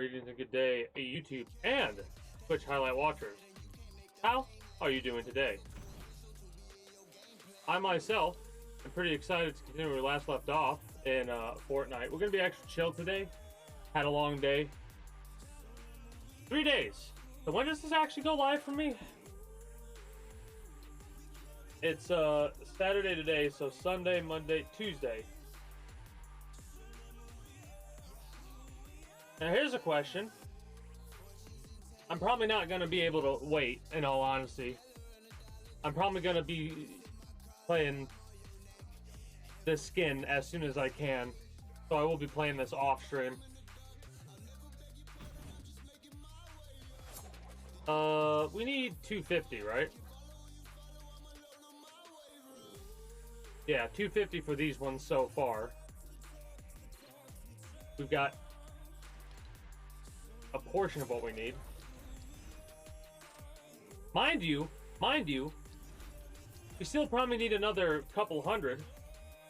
greetings and good day, YouTube and Twitch highlight watchers. How are you doing today? I myself am pretty excited to continue where we last left off in Fortnite. We're going to be extra chill today. Had a long day. 3 days. So when does this actually go live for me? It's Saturday today, so Sunday, Monday, Tuesday. Now here's a question. I'm probably not going to be able to wait, in all honesty. I'm probably going to be playing this skin as soon as I can. So I will be playing this off stream. We need 250, right? Yeah, 250 for these ones so far. We've got a portion of what we need. Mind you, we still probably need another couple hundred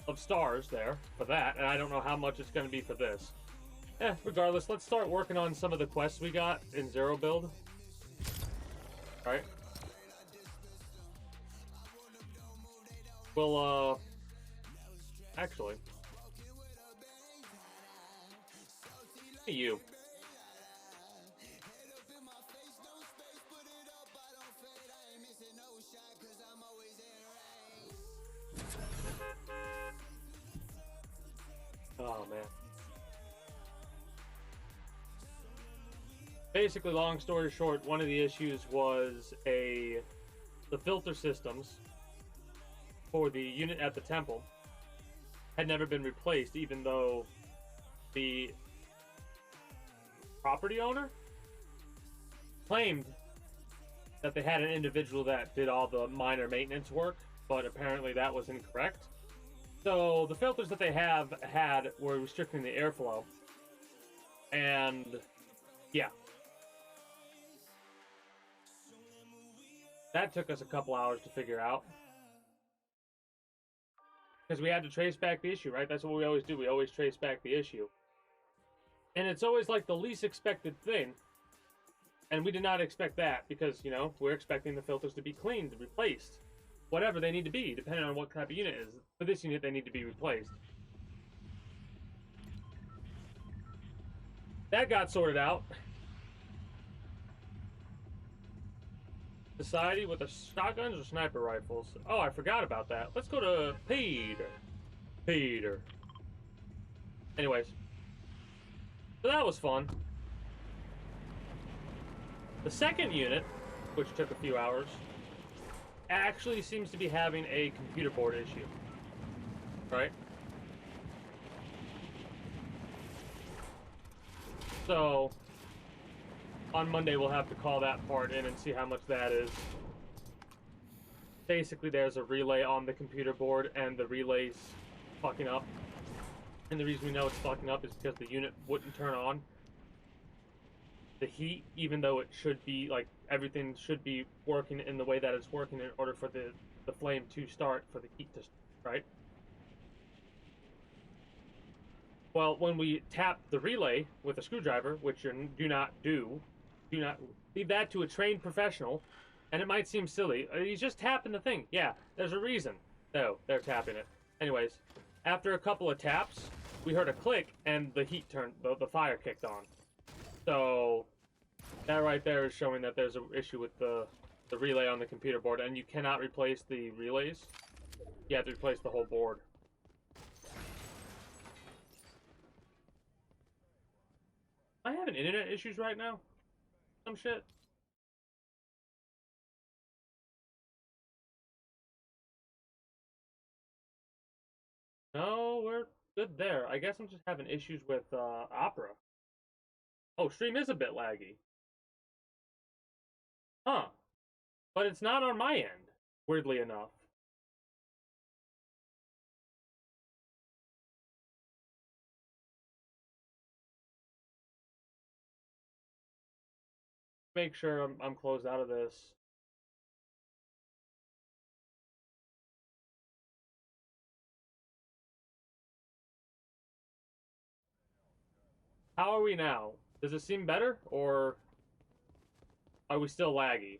of stars there for that, and I don't know how much it's going to be for this. Regardless, let's start working on some of the quests we got in Zero build. Alright. We'll, actually. Hey, you. Oh, man. Basically, long story short, one of the issues was the filter systems for the unit at the temple had never been replaced, even though the property owner claimed that they had an individual that did all the minor maintenance work, but apparently that was incorrect. So the filters that they had were restricting the airflow, and yeah, that took us a couple hours to figure out. Because we had to trace back the issue, right? That's what we always do. We always trace back the issue. And it's always like the least expected thing. And we did not expect that because, you know, we're expecting the filters to be cleaned, replaced. Whatever they need to be, depending on what type of unit it is. For this unit, they need to be replaced. That got sorted out. Society with the shotguns or sniper rifles? Oh, I forgot about that. Let's go to Peter. Anyways. So that was fun. The second unit, which took a few hours, actually seems to be having a computer board issue. Right? So on Monday, we'll have to call that part in and see how much that is. Basically, there's a relay on the computer board, and the relay's fucking up. And the reason we know it's fucking up is because the unit wouldn't turn on the heat, even though it should be, like, everything should be working in the way that it's working in order for the flame to start, for the heat to start, right? Well, when we tap the relay with a screwdriver, which you do not leave that to a trained professional, and it might seem silly. He's just tapping the thing. Yeah, there's a reason. No, they're tapping it. Anyways, after a couple of taps, we heard a click, and the heat turned, the fire kicked on. So, that right there is showing that there's an issue with the relay on the computer board, and you cannot replace the relays. You have to replace the whole board. Am I having internet issues right now? Some shit. No, we're good there. I guess I'm just having issues with Opera. Oh, stream is a bit laggy. Huh. But it's not on my end, weirdly enough. Make sure I'm closed out of this. How are we now? Does it seem better, or are we still laggy?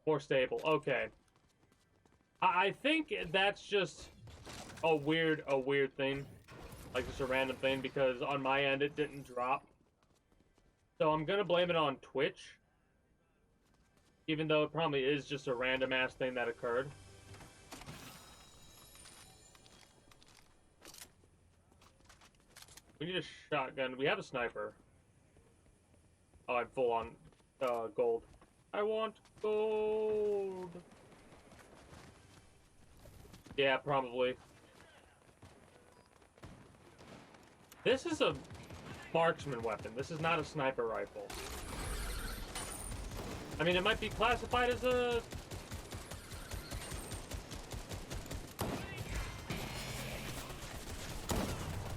More stable. Okay. I think that's just a weird thing. Like, just a random thing, because on my end, it didn't drop. So I'm gonna blame it on Twitch. Even though it probably is just a random-ass thing that occurred. We need a shotgun. We have a sniper. Oh, I'm full on gold. I want gold. Yeah, probably. This is a marksman weapon. This is not a sniper rifle. I mean, it might be classified as a...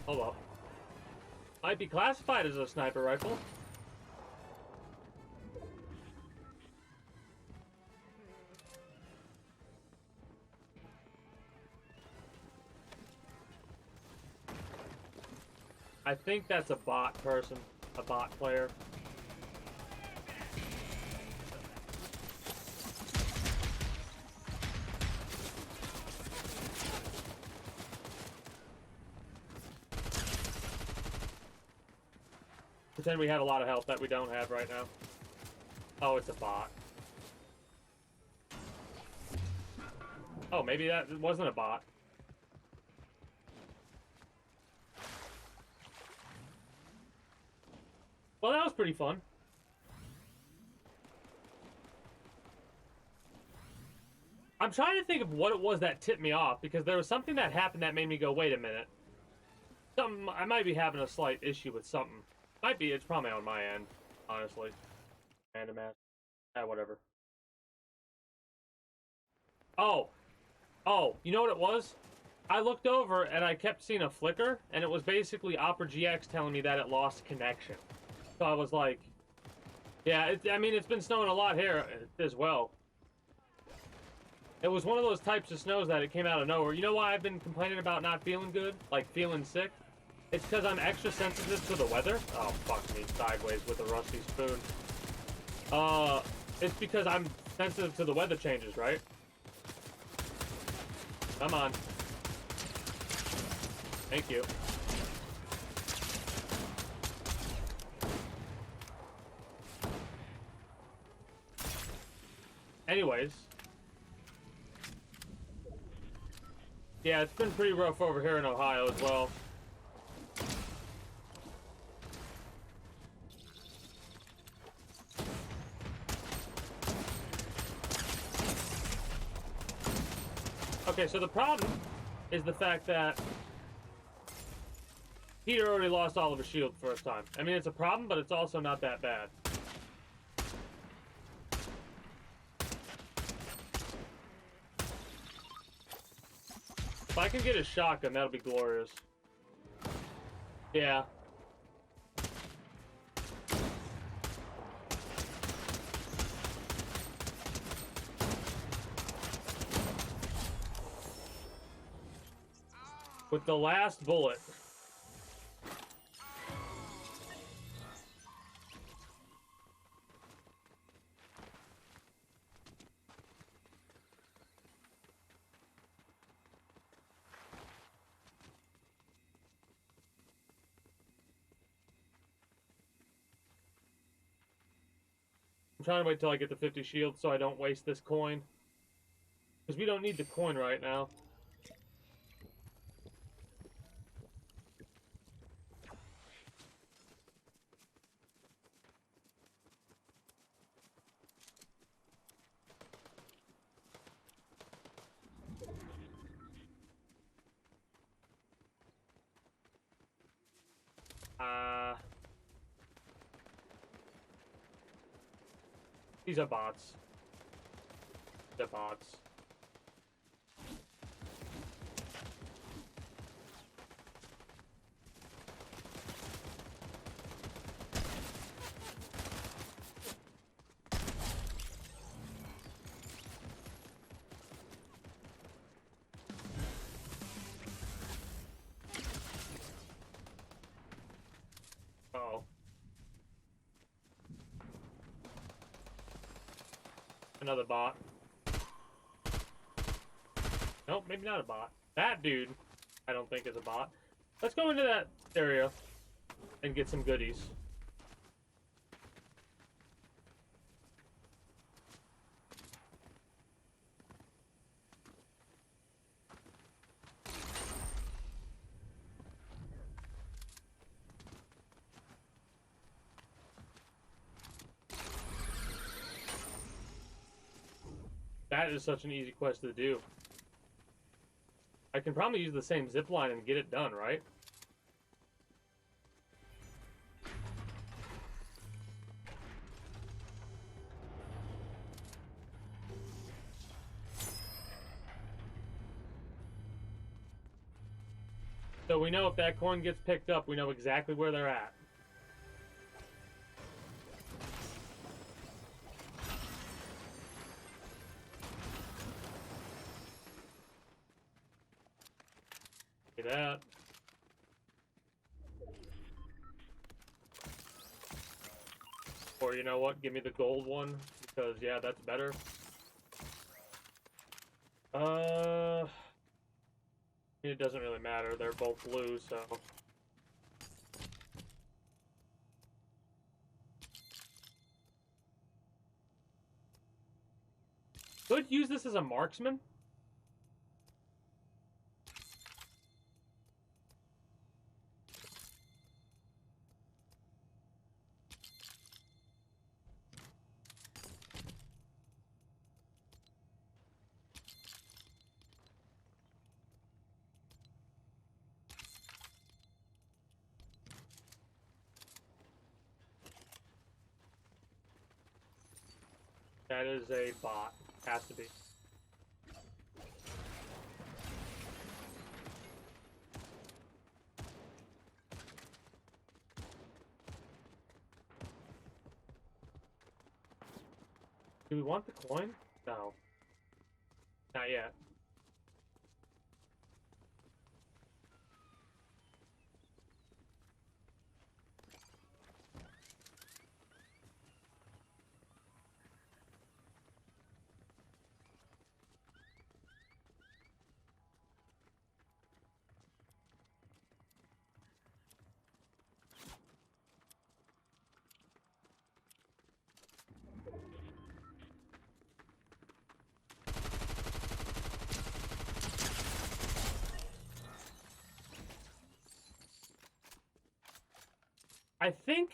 Hold up. Might be classified as a sniper rifle. I think that's a bot person. A bot player. Pretend we have a lot of health that we don't have right now. Oh, it's a bot. Oh, maybe that wasn't a bot. Well, that was pretty fun. I'm trying to think of what it was that tipped me off, because there was something that happened that made me go, wait a minute. I might be having a slight issue with something. Might be, it's probably on my end, honestly. Random ass. Whatever. Oh, you know what it was? I looked over and I kept seeing a flicker, and it was basically Opera GX telling me that it lost connection. So I was like, yeah, I mean, it's been snowing a lot here as well. It was one of those types of snows that it came out of nowhere. You know why I've been complaining about not feeling good? Like, feeling sick? It's because I'm extra sensitive to the weather. Oh, fuck me, sideways with a rusty spoon. It's because I'm sensitive to the weather changes, right? Come on. Thank you. Anyways. Yeah, it's been pretty rough over here in Ohio as well. Okay, so the problem is the fact that Peter already lost all of his shield the first time. I mean, it's a problem, but it's also not that bad. If I can get a shotgun, that'll be glorious. Yeah. With the last bullet. I'm trying to wait till I get the 50 shield so I don't waste this coin. Because we don't need the coin right now. These are bots. They're bots. Another bot. Nope, maybe not a bot. That dude, I don't think is a bot. Let's go into that area and get some goodies. That is such an easy quest to do. I can probably use the same zip line and get it done, right? So we know if that coin gets picked up, we know exactly where they're at. Look at that. Or you know what? Give me the gold one, because yeah, that's better. It doesn't really matter. They're both blue, so. Could use this as a marksman. That is a bot. Has to be. Do we want the coin? No. Not yet. I think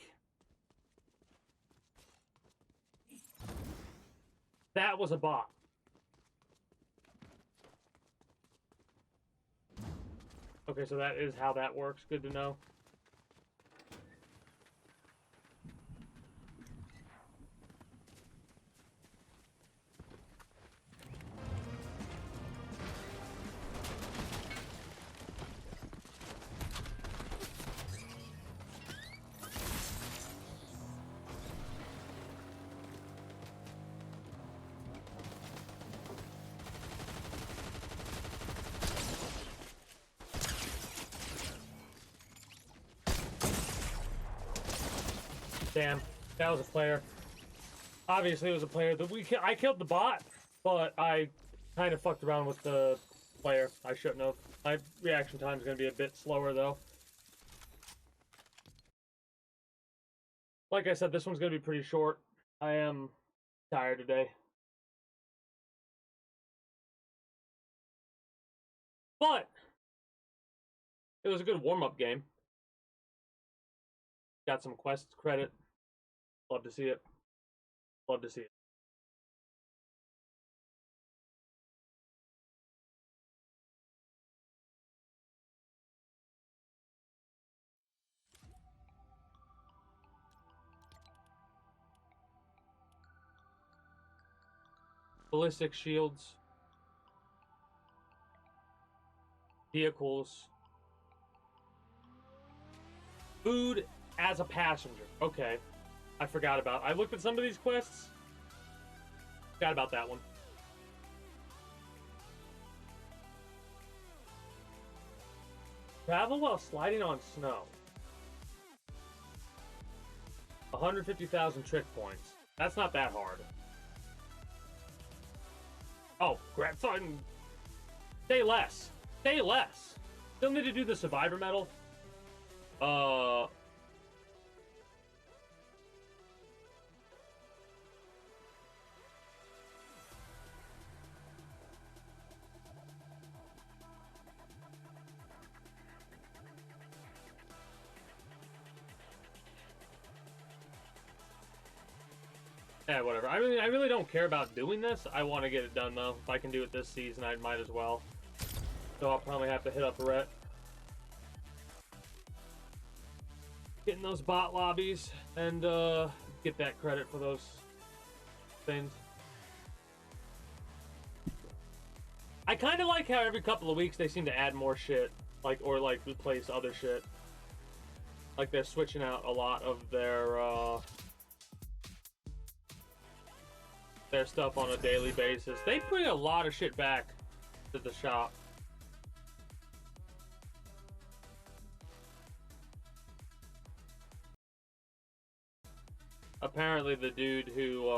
that was a bot. Okay, so that is how that works. Good to know. Damn, that was a player. Obviously, it was a player. I killed the bot, but I kind of fucked around with the player. I shouldn't have. My reaction time is going to be a bit slower, though. Like I said, this one's going to be pretty short. I am tired today. But it was a good warm-up game. Got some quest credit. Love to see it. Love to see it. Ballistic shields. Vehicles. Food as a passenger. Okay. I forgot about. I looked at some of these quests. Forgot about that one. Travel while sliding on snow. 150,000 trick points. That's not that hard. Oh, grab fun. Say less. Say less. Still need to do the survivor medal. Uh, yeah, whatever. I really don't care about doing this. I want to get it done though. If I can do it this season, I might as well. So I'll probably have to hit up Rhett. Get in those bot lobbies and get that credit for those things. I kind of like how every couple of weeks they seem to add more shit, like or like replace other shit. Like they're switching out a lot of their stuff on a daily basis. They bring a lot of shit back to the shop. Apparently, the dude who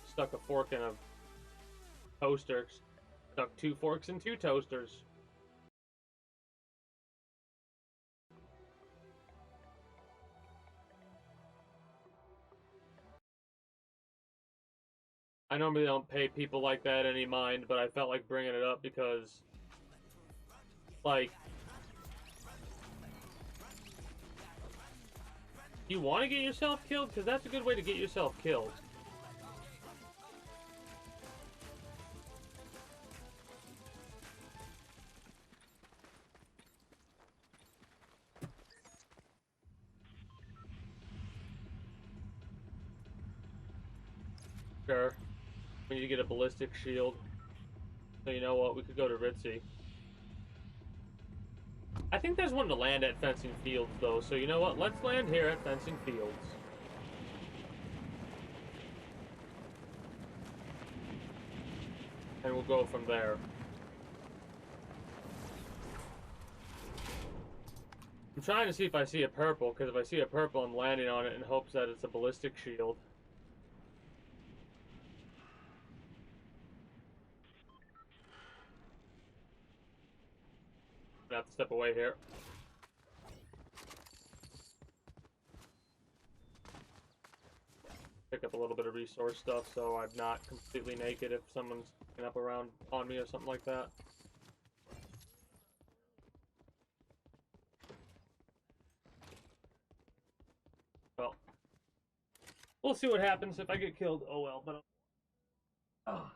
stuck a fork in a toaster stuck 2 forks in 2 toasters. I normally don't pay people like that any mind, but I felt like bringing it up because, like, you want to get yourself killed? Because that's a good way to get yourself killed. Sure. We need to get a ballistic shield. So you know what? We could go to Ritzy. I think there's one to land at Fencing Fields, though. So you know what? Let's land here at Fencing Fields. And we'll go from there. I'm trying to see if I see a purple, because if I see a purple, I'm landing on it in hopes that it's a ballistic shield. I'm gonna have to step away here. Pick up a little bit of resource stuff so I'm not completely naked if someone's picking up around on me or something like that. Well, we'll see what happens if I get killed. Oh well, but oh.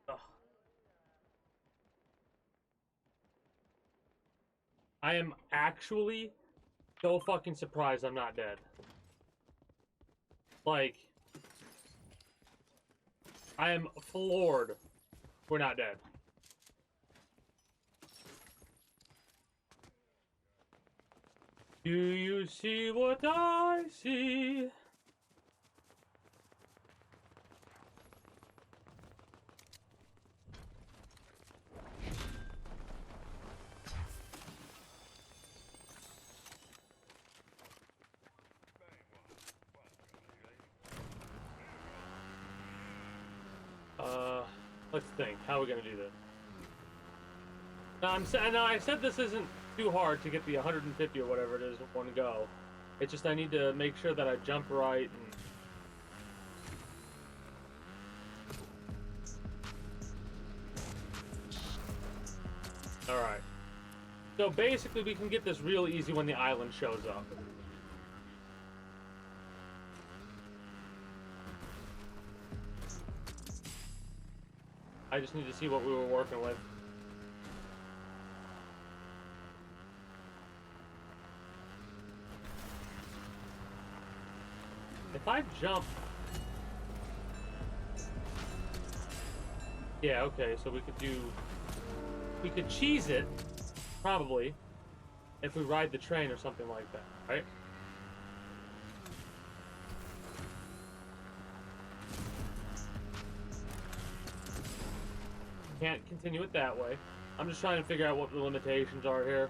Ugh. I am actually so fucking surprised I'm not dead. Like, I am floored we're not dead. Do you see what I see? Let's think. How are we gonna do this? Now I said this isn't too hard to get the 150 or whatever it is in one go. It's just I need to make sure that I jump right and. All right. So basically, we can get this real easy when the island shows up. I just need to see what we were working with. If I jump... Yeah, okay, so we could do... We could cheese it, probably, if we ride the train or something like that, right? Can't continue it that way. I'm just trying to figure out what the limitations are here.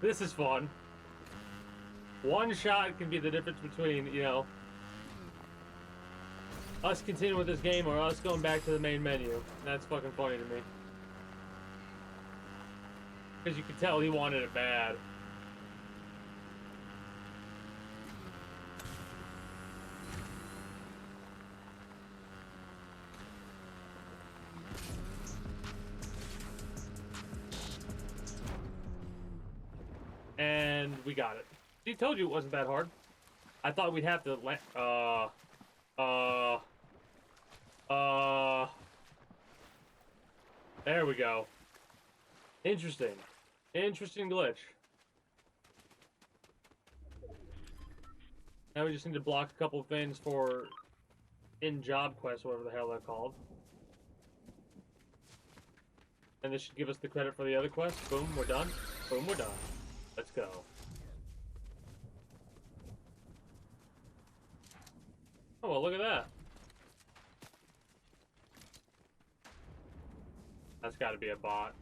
This is fun. One shot can be the difference between, you know, us continuing with this game or us going back to the main menu. That's fucking funny to me. Because you could tell he wanted it bad. And we got it. He told you it wasn't that hard. I thought we'd have to there we go. Interesting. Interesting glitch. Now we just need to block a couple of things for in-job quests, whatever the hell they're called. And this should give us the credit for the other quest. Boom, we're done. Boom, we're done. Let's go. Oh, well, look at that. That's got to be a bot.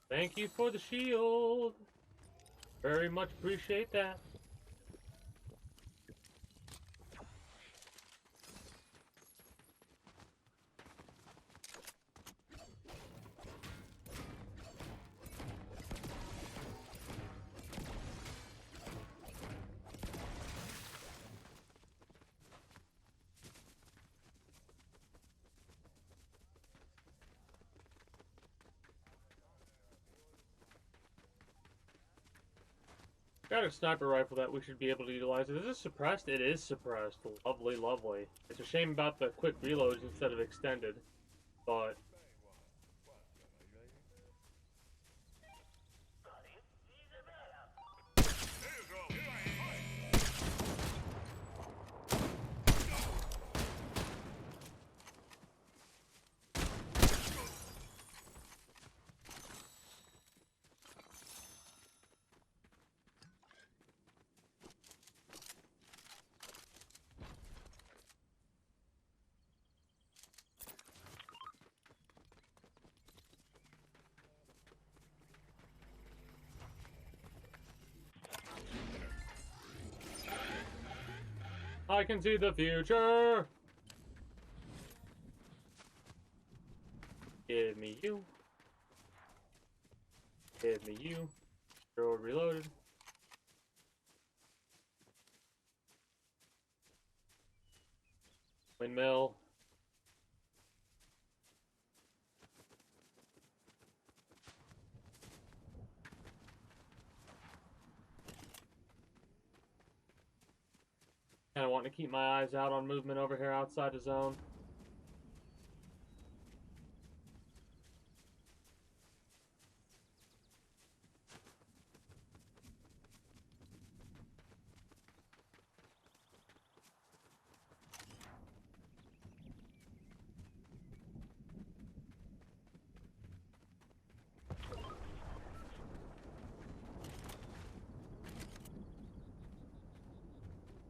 Thank you for the shield. Very much appreciate that. Got a sniper rifle that we should be able to utilize. Is this suppressed? It is suppressed. Lovely, lovely. It's a shame about the quick reloads instead of extended, but... I can see the future. Give me you. Give me you. Throw reloaded. Windmill. Kind of wanting to keep my eyes out on movement over here outside the zone.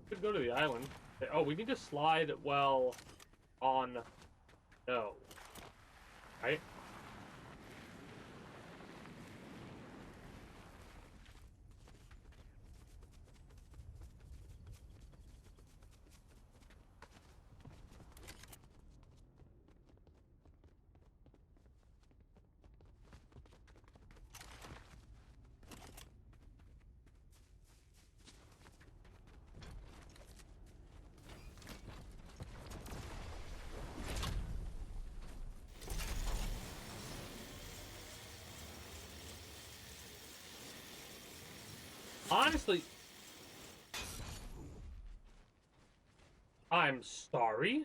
Could go to the island. Oh, we need to slide well on. No. Right? Honestly, I'm sorry.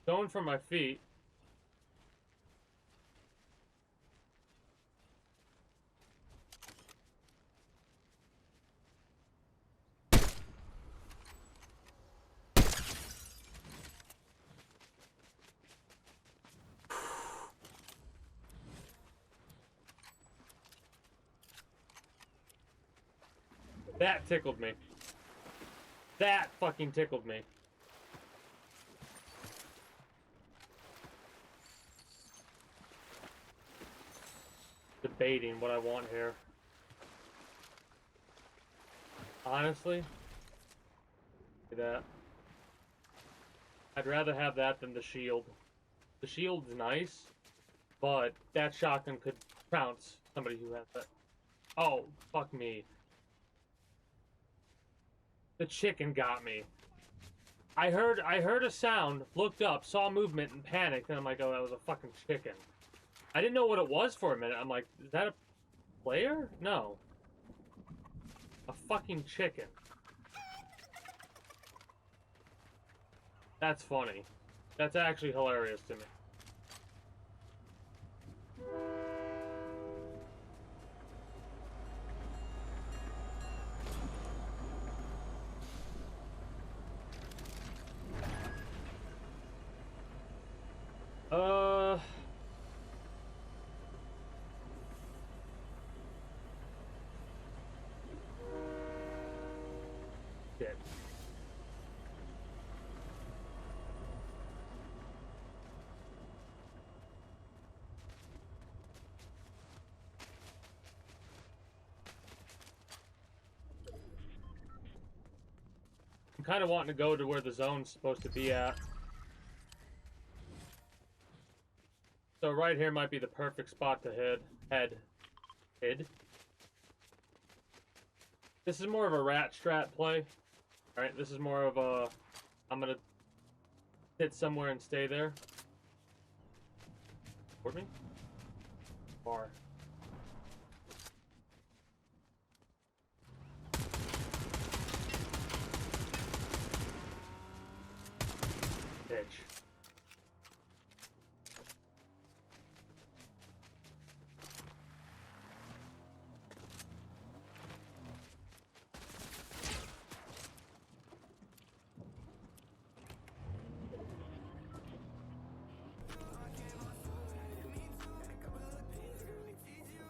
Going for my feet. That tickled me. That fucking tickled me. Debating what I want here. Honestly, that I'd rather have that than the shield. The shield's nice, but that shotgun could trounce somebody who has that. Oh, fuck me. The chicken got me. I heard a sound, looked up, saw movement, and panicked, and I'm like, oh, that was a fucking chicken. I didn't know what it was for a minute. I'm like, is that a player? No. A fucking chicken. That's funny. That's actually hilarious to me. Shit. I'm kind of wanting to go to where the zone's supposed to be at. So right here might be the perfect spot to head. This is more of a rat strat play. Alright, this is more of a... I'm gonna sit somewhere and stay there. Toward me? Far. Bitch.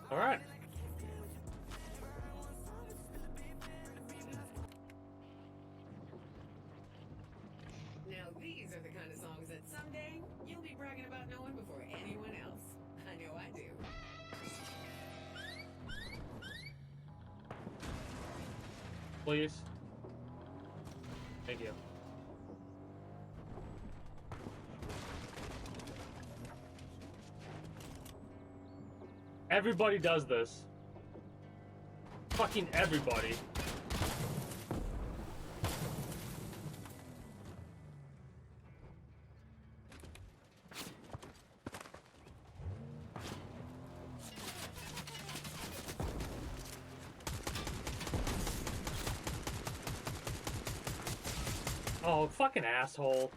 All right. Now these are the kind of songs please. Thank you. Everybody does this. Fucking everybody. Oh, fucking asshole.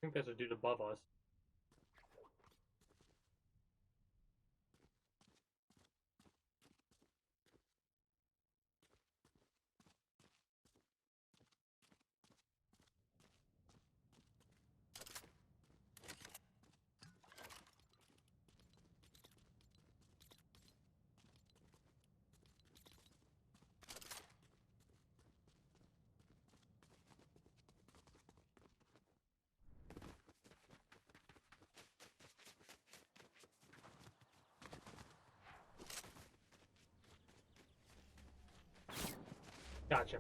I think there's a dude above us. Gotcha.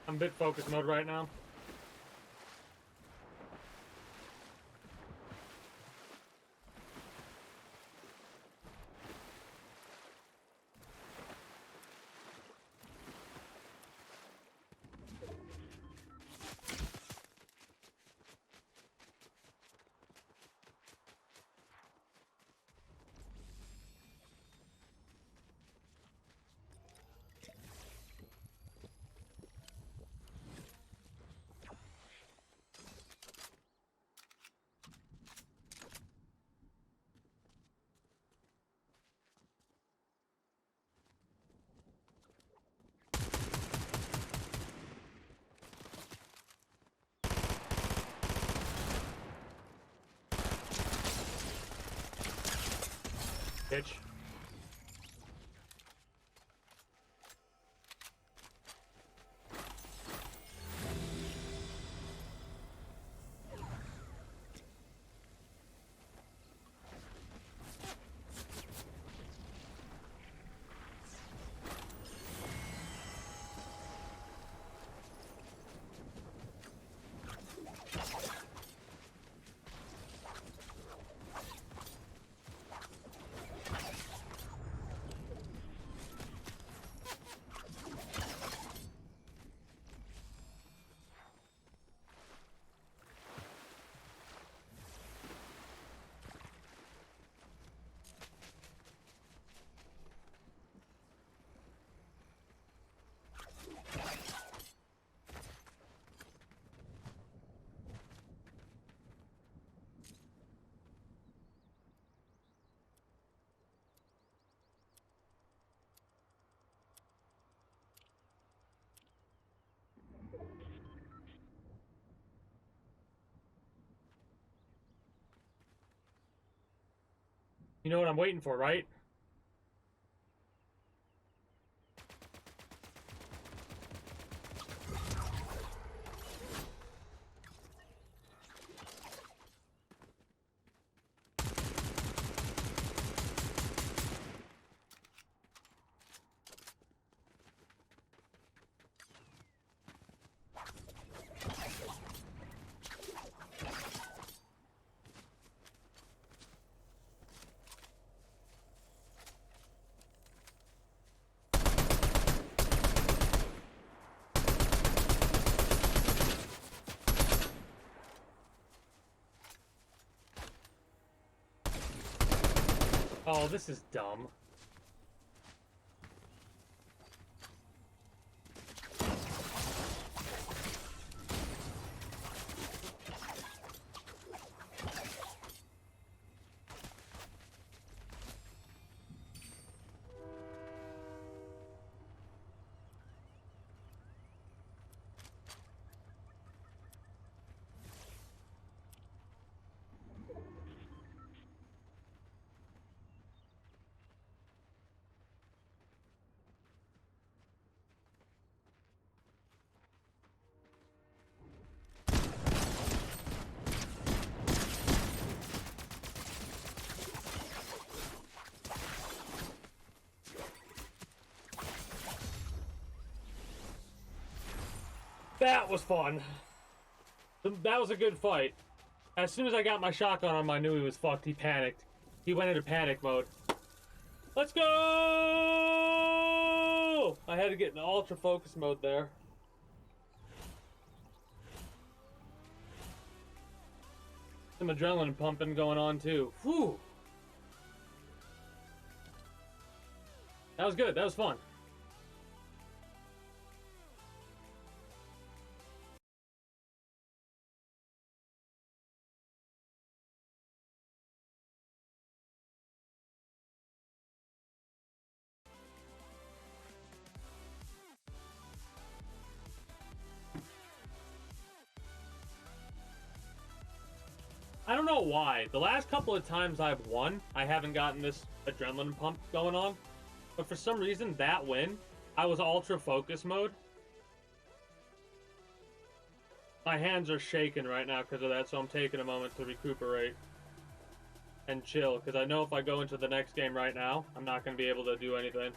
I'm bit focus mode right now. Bitch. You know what I'm waiting for, right? Oh, this is dumb. That was fun. That was a good fight. As soon as I got my shotgun on him, I knew he was fucked. He panicked. He went into panic mode. Let's go! I had to get in ultra focus mode there. Some adrenaline pumping going on too. Whew. That was good. That was fun. I don't know why. The last couple of times I've won, I haven't gotten this adrenaline pump going on. But for some reason, that win, I was ultra focus mode. My hands are shaking right now because of that, so I'm taking a moment to recuperate and chill. Because I know if I go into the next game right now, I'm not going to be able to do anything.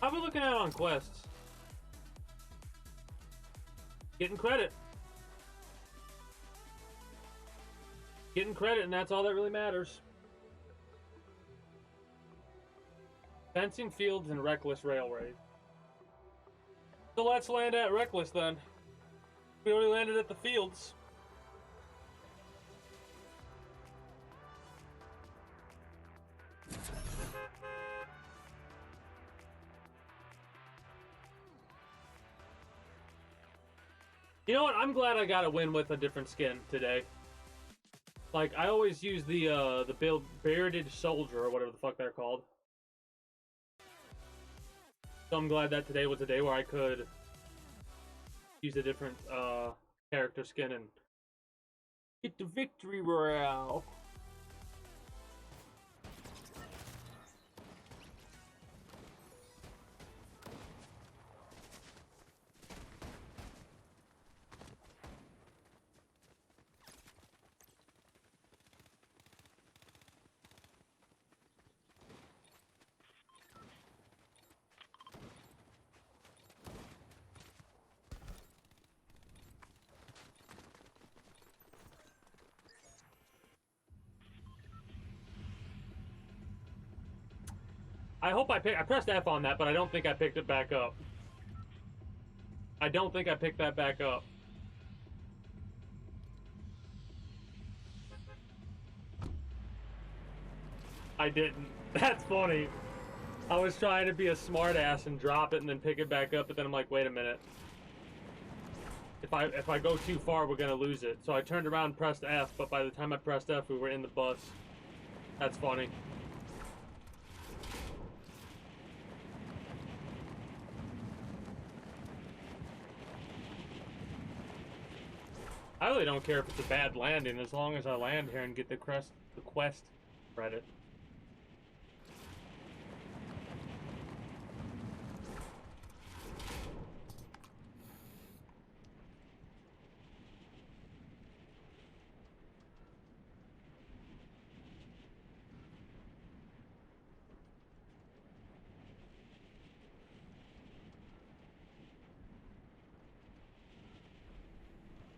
How are we looking at on quests? Getting credit. Getting credit, and that's all that really matters. Fencing fields and reckless railway. So let's land at reckless then. We already landed at the fields. You know what? I'm glad I got a win with a different skin today. Like, I always use the bearded soldier, or whatever the fuck they're called. So I'm glad that today was a day where I could use a different character skin and get the victory royale. I hope I pressed F on that, but I don't think I picked it back up. I don't think I picked that back up. I didn't. That's funny. I was trying to be a smartass and drop it and then pick it back up, but then I'm like, wait a minute. If I go too far, we're gonna lose it. So I turned around and pressed F, but by the time I pressed F, we were in the bus. That's funny. I really don't care if it's a bad landing, as long as I land here and get the quest credit.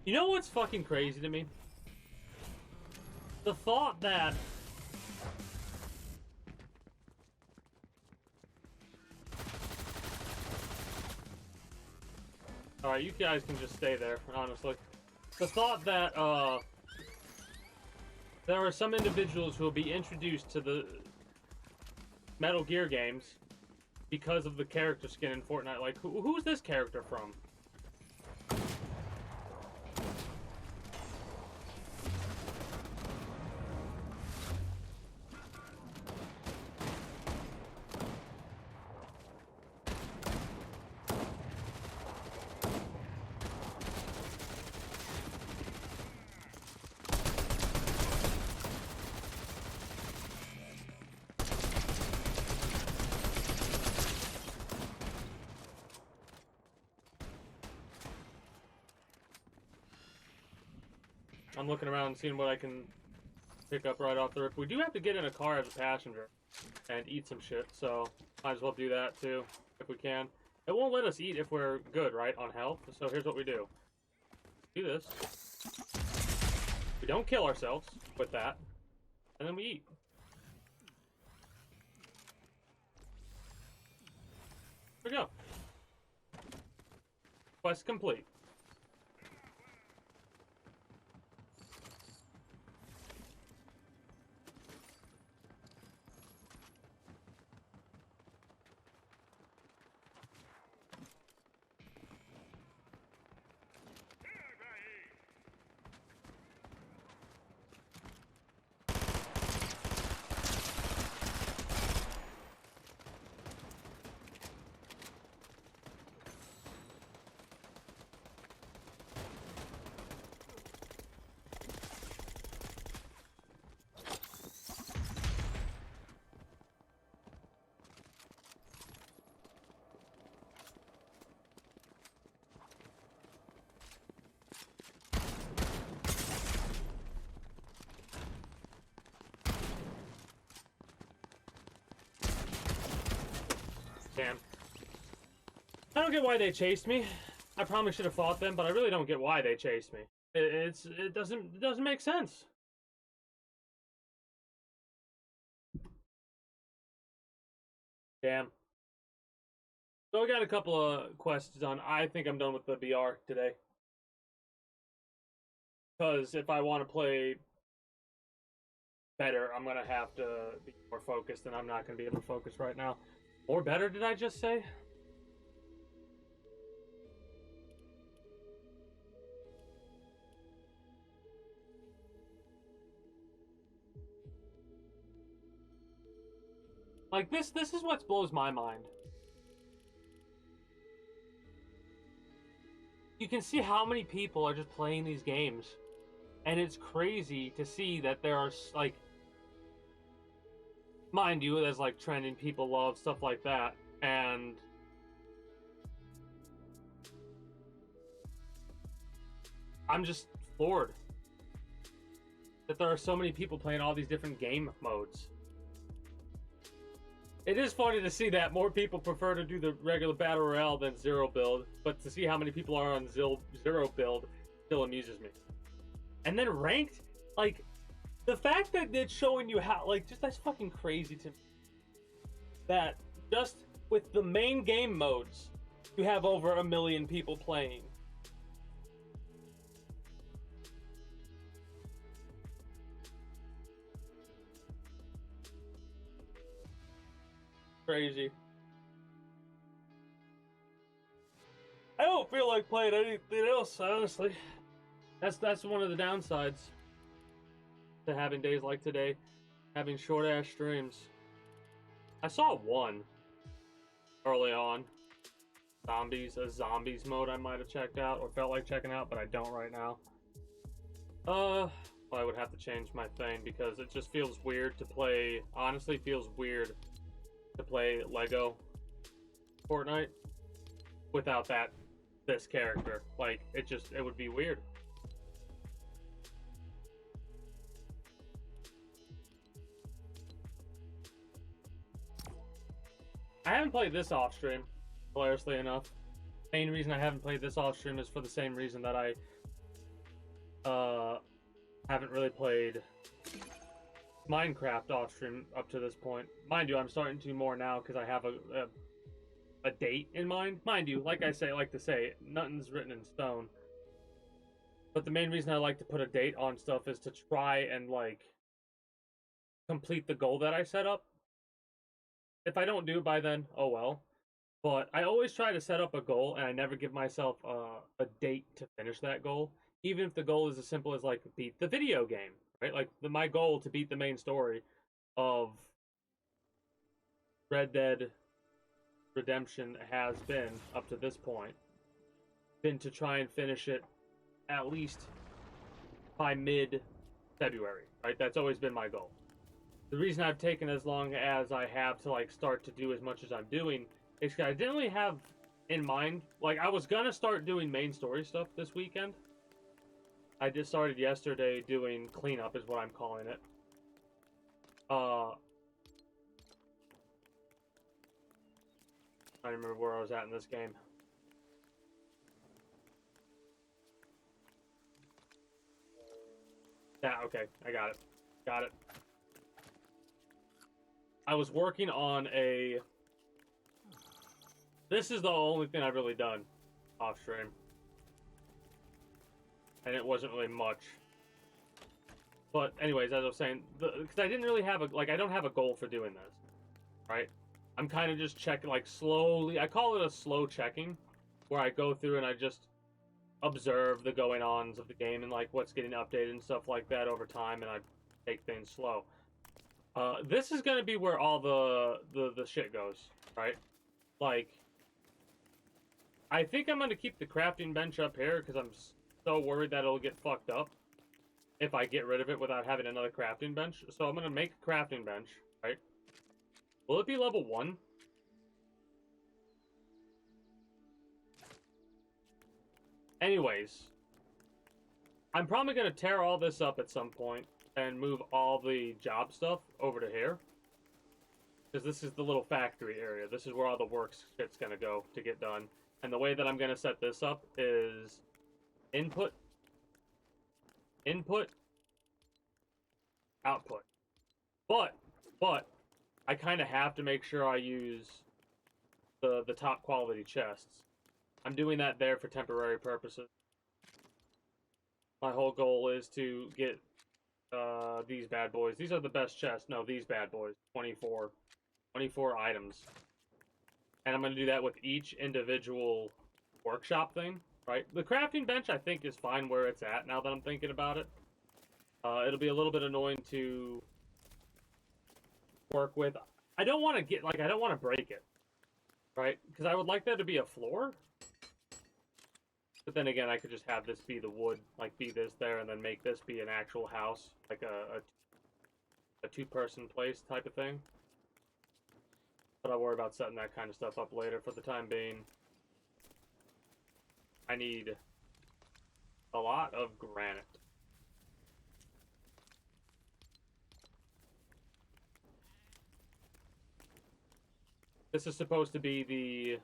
You know what's fucking crazy to me? The thought that alright, you guys can just stay there, honestly. The thought that there are some individuals who will be introduced to the Metal Gear games because of the character skin in Fortnite. Like, who's this character from? I'm looking around seeing what I can pick up right off the rip. We do have to get in a car as a passenger and eat some shit, so might as well do that too, if we can. It won't let us eat if we're good, right, on health, so here's what we do. Do this. We don't kill ourselves with that, and then we eat. There we go. Quest complete. Damn. I don't get why they chased me. I probably should have fought them, but I really don't get why they chased me. It doesn't make sense. Damn. So I got a couple of quests done. I think I'm done with the BR today. Because if I want to play better, I'm going to have to be more focused, and I'm not going to be able to focus right now. Or better, did I just say? Like, this is what blows my mind. You can see how many people are just playing these games. And it's crazy to see that there are, like... Mind you, there's, like, trending, people love, stuff like that. And... I'm just floored. That there are so many people playing all these different game modes. It is funny to see that more people prefer to do the regular Battle Royale than Zero build, but to see how many people are on Zero build still amuses me. And then ranked, like, the fact that it's showing you how, like, just that's fucking crazy to me. that just with the main game modes, you have over 1 million people playing. Crazy. I don't feel like playing anything else, honestly. That's one of the downsides to having days like today, having short ass streams. I saw one early on. A zombies mode I might have checked out or felt like checking out, but I don't right now. Well, I would have to change my thing because it just feels weird to play. Honestly, feels weird to play Lego Fortnite without this character. Like, it would be weird. I haven't played this off stream, hilariously enough. Main reason I haven't played this off stream is for the same reason that I haven't really played Minecraft off stream up to this point. Mind you, I'm starting to more now because I have a date in mind. Mind you, like I like to say, nothing's written in stone. But the main reason I like to put a date on stuff is to try and like complete the goal that I set up. If I don't do it by then, oh well. But I always try to set up a goal, and I never give myself a date to finish that goal. Even if the goal is as simple as, like, beat the video game, right? Like, my goal to beat the main story of Red Dead Redemption has been, up to this point, been to try and finish it at least by mid-February, right? That's always been my goal. The reason I've taken as long as I have to, like, start to do as much as I'm doing is because I didn't really have in mind, like, I was gonna start doing main story stuff this weekend. I just started yesterday doing cleanup, is what I'm calling it. I don't remember where I was at in this game. Yeah, okay, I got it. Got it. I was working on a... This is the only thing I've really done off stream. And it wasn't really much. But anyways, as I was saying, because I didn't really have I don't have a goal for doing this, right? I'm kind of just checking, like, slowly. I call it a slow checking, where I go through and I just observe the going-ons of the game and, like, what's getting updated and stuff like that over time, and I take things slow. This is going to be where all the shit goes, right? Like, I think I'm going to keep the crafting bench up here because I'm so worried that it'll get fucked up if I get rid of it without having another crafting bench. So I'm going to make a crafting bench, right? Will it be level 1? Anyways, I'm probably going to tear all this up at some point and move all the job stuff over to here. Because this is the little factory area. This is where all the work shit's going to go to get done. And the way that I'm going to set this up is input, output. But I kind of have to make sure I use the top quality chests. I'm doing that there for temporary purposes. My whole goal is to get these bad boys. These are the best chests. No, these bad boys. 24 items. And I'm going to do that with each individual workshop thing, right? The crafting bench, I think, is fine where it's at now that I'm thinking about it. It'll be a little bit annoying to work with. I don't want to I don't want to break it, right? Because I would like there to be a floor. But then again, I could just have this be the wood, like be this there, and then make this be an actual house, like a two-person place type of thing. But I'll worry about setting that kind of stuff up later. For the time being, I need a lot of granite. This is supposed to be the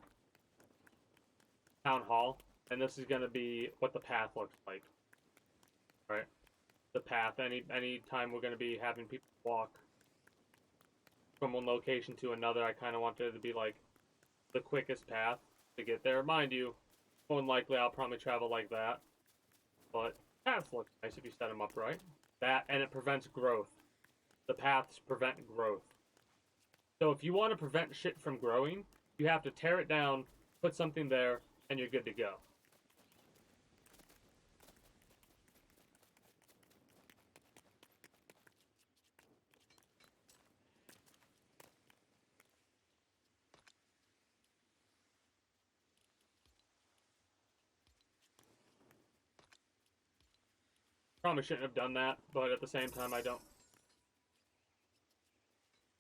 town hall, and this is going to be what the path looks like. Right? The path, any time we're going to be having people walk from one location to another. I kind of wanted it to be like the quickest path to get there. Mind you, more than likely I'll probably travel like that. But paths look nice if you set them up right. That, and it prevents growth. The paths prevent growth. So if you want to prevent shit from growing, you have to tear it down, put something there, and you're good to go. Probably shouldn't have done that, but at the same time, I don't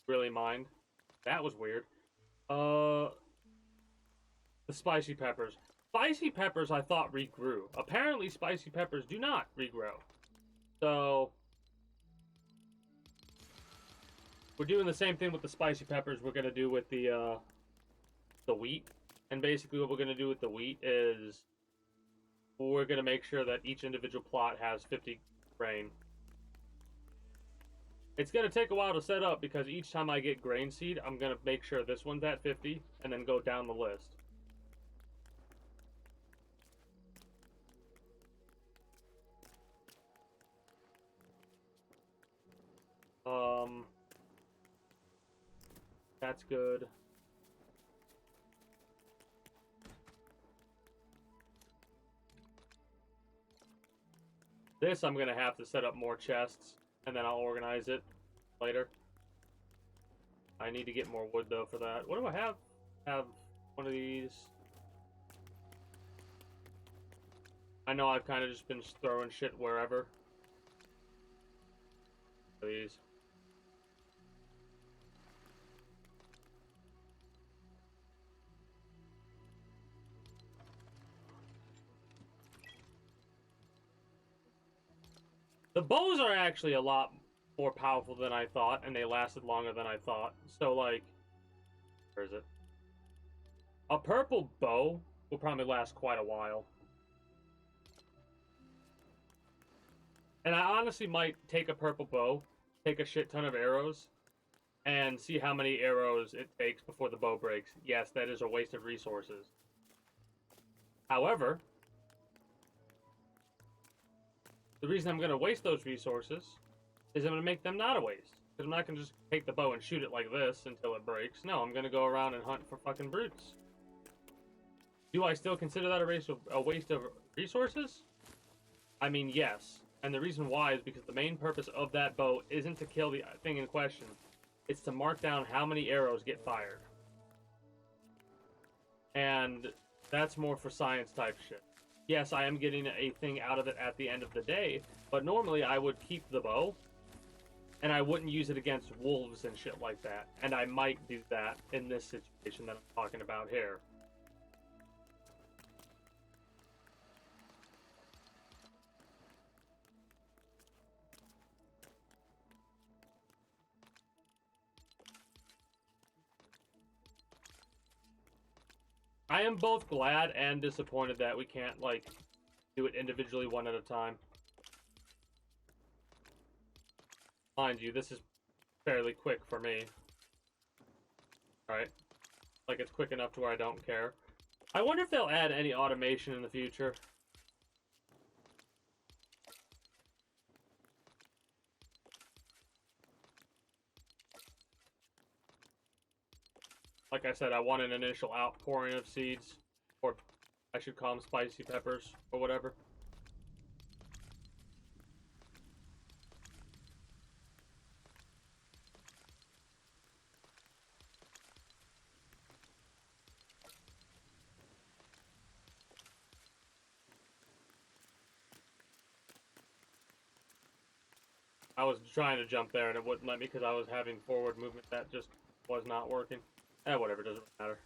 really mind. That was weird. The spicy peppers. Spicy peppers, I thought, regrew. Apparently, spicy peppers do not regrow. So, we're doing the same thing with the spicy peppers we're going to do with the wheat. And basically what we're going to do with the wheat is we're going to make sure that each individual plot has 50 grain. It's going to take a while to set up because each time I get grain seed, I'm going to make sure this one's at 50 and then go down the list. That's good. This I'm going to have to set up more chests, and then I'll organize it later. I need to get more wood, though, for that. What do I have? Have one of these. I know I've kind of just been throwing shit wherever. These. The bows are actually a lot more powerful than I thought, and they lasted longer than I thought. So, like, where is it? A purple bow will probably last quite a while. And I honestly might take a purple bow, take a shit ton of arrows, and see how many arrows it takes before the bow breaks. Yes, that is a waste of resources. However, the reason I'm going to waste those resources is I'm going to make them not a waste. Because I'm not going to just take the bow and shoot it like this until it breaks. No, I'm going to go around and hunt for fucking brutes. Do I still consider that a waste of resources? I mean, yes. And the reason why is because the main purpose of that bow isn't to kill the thing in question. It's to mark down how many arrows get fired. And that's more for science type shit. Yes, I am getting a thing out of it at the end of the day, but normally I would keep the bow, and I wouldn't use it against wolves and shit like that. And I might do that in this situation that I'm talking about here. I am both glad and disappointed that we can't, like, do it individually one at a time. Mind you, this is fairly quick for me. Right? Like, it's quick enough to where I don't care. I wonder if they'll add any automation in the future. Like I said, I want an initial outpouring of seeds. Or I should call them spicy peppers, or whatever. I was trying to jump there and it wouldn't let me because I was having forward movement that just was not working. Whatever, doesn't matter.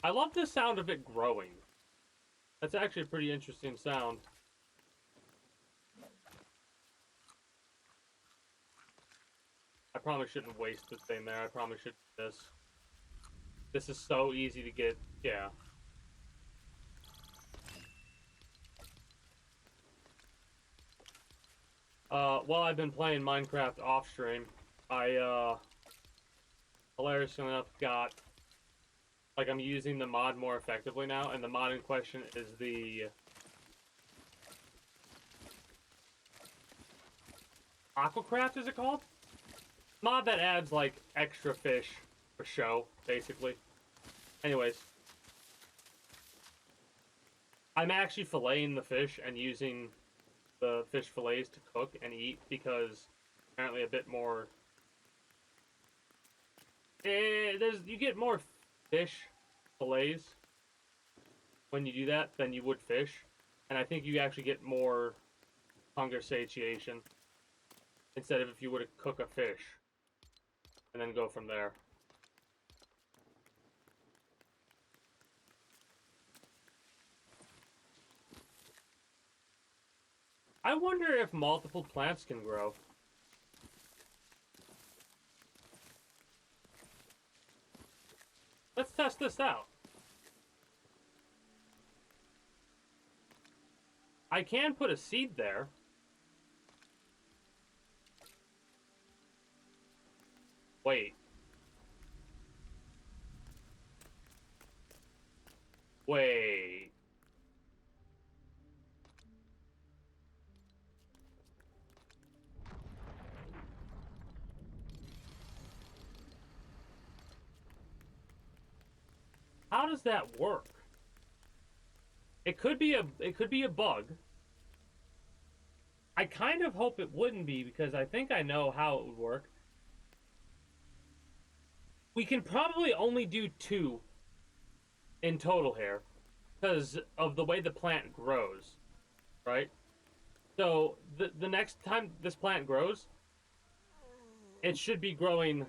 I love the sound of it growing. That's actually a pretty interesting sound. I probably shouldn't waste this thing there. I probably should do this. This is so easy to get. Yeah. While I've been playing Minecraft off stream, I hilariously enough got like I'm using the mod more effectively now, and the mod in question is the Aquacraft, is it called? Mod that adds like extra fish for show, basically. Anyways, I'm actually filleting the fish and using the fish fillets to cook and eat because apparently a bit more. You get more fish fillets when you do that than you would fish, and I think you actually get more hunger satiation instead of if you were to cook a fish and then go from there. I wonder if multiple plants can grow. Let's test this out. I can put a seed there. Wait. Wait. How does that work? It could be a bug. I kind of hope it wouldn't be because I think I know how it would work. We can probably only do 2 in total here because of the way the plant grows, right? So the next time this plant grows, it should be growing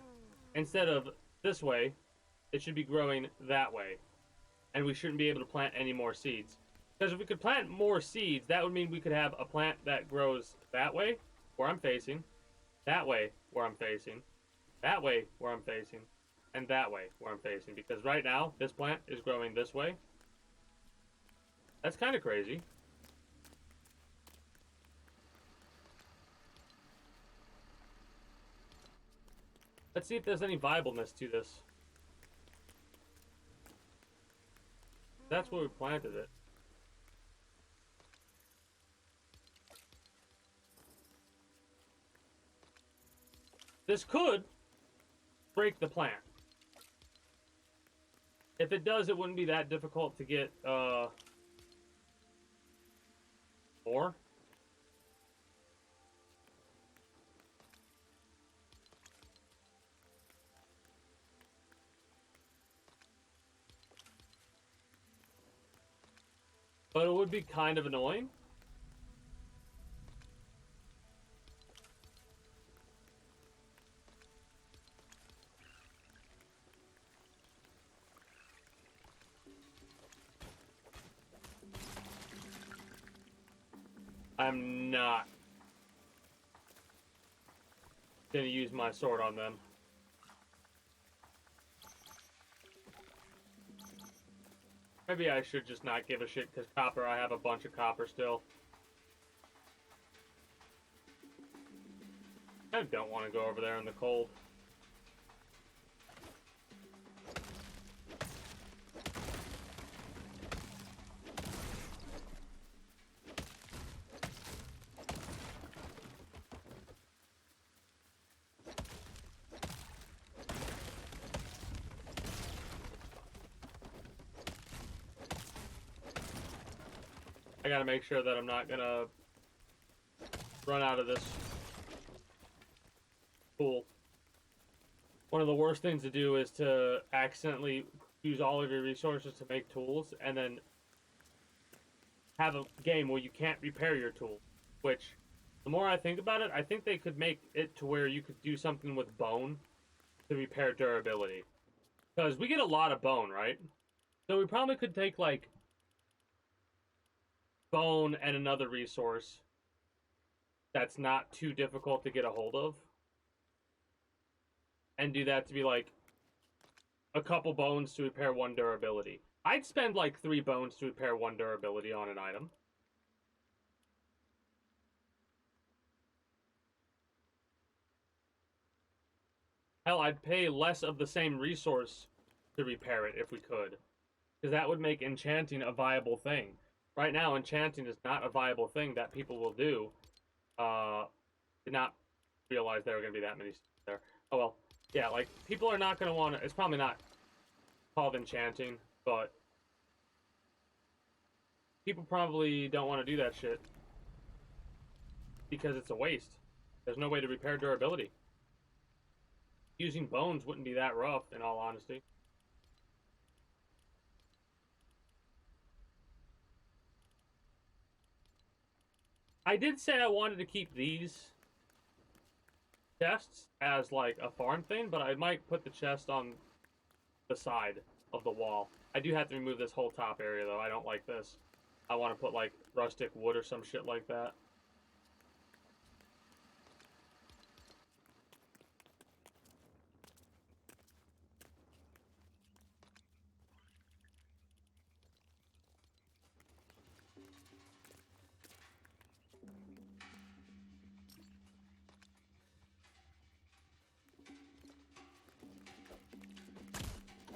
instead of this way, it should be growing that way. And we shouldn't be able to plant any more seeds. Because if we could plant more seeds, that would mean we could have a plant that grows that way, where I'm facing, that way, where I'm facing, that way, where I'm facing, and that way, where I'm facing. Because right now, this plant is growing this way. That's kind of crazy. Let's see if there's any viableness to this. That's where we planted it. This could break the plant. If it does, it wouldn't be that difficult to get, more. But it would be kind of annoying. I'm not gonna use my sword on them. Maybe I should just not give a shit, because copper, I have a bunch of copper still. I don't want to go over there in the cold. I gotta make sure that I'm not gonna run out of this pool. One of the worst things to do is to accidentally use all of your resources to make tools and then have a game where you can't repair your tool. Which, the more I think about it, I think they could make it to where you could do something with bone to repair durability. Because we get a lot of bone, right? So we probably could take, like, bone and another resource that's not too difficult to get a hold of, and do that to be like a couple bones to repair 1 durability. I'd spend like 3 bones to repair 1 durability on an item. Hell, I'd pay less of the same resource to repair it if we could. Because that would make enchanting a viable thing. Right now, enchanting is not a viable thing that people will do. Did not realize there were going to be that many there. Oh well. Yeah, like, people are not going to want to... It's probably not called enchanting, but... People probably don't want to do that shit. Because it's a waste. There's no way to repair durability. Using bones wouldn't be that rough, in all honesty. I did say I wanted to keep these chests as, like, a farm thing, but I might put the chest on the side of the wall. I do have to remove this whole top area, though. I don't like this. I want to put, like, rustic wood or some shit like that.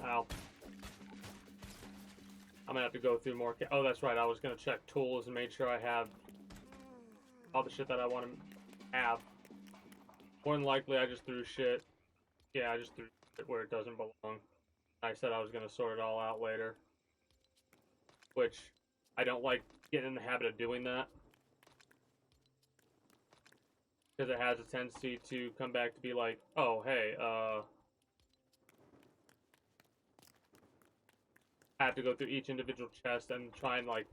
Ow. I'm gonna have to go through more. Oh, that's right. I was gonna check tools and make sure I have all the shit that I want to have. More than likely, I just threw shit. Yeah, I just threw it where it doesn't belong. I said I was gonna sort it all out later. Which, I don't like getting in the habit of doing that. Because it has a tendency to come back to be like, oh, hey, I have to go through each individual chest and try and, like,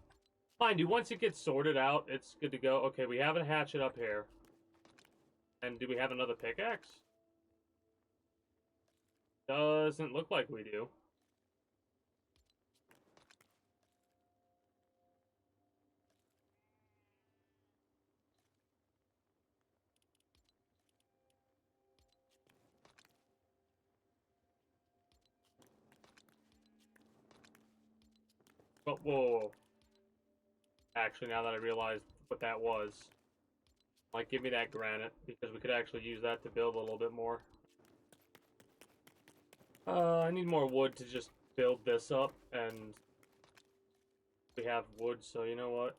mind you, once it gets sorted out, it's good to go. Okay, we have a hatchet up here. And do we have another pickaxe? Doesn't look like we do. But, whoa. Actually, now that I realized what that was, like, give me that granite, because we could actually use that to build a little bit more. I need more wood to just build this up, and we have wood, so you know what?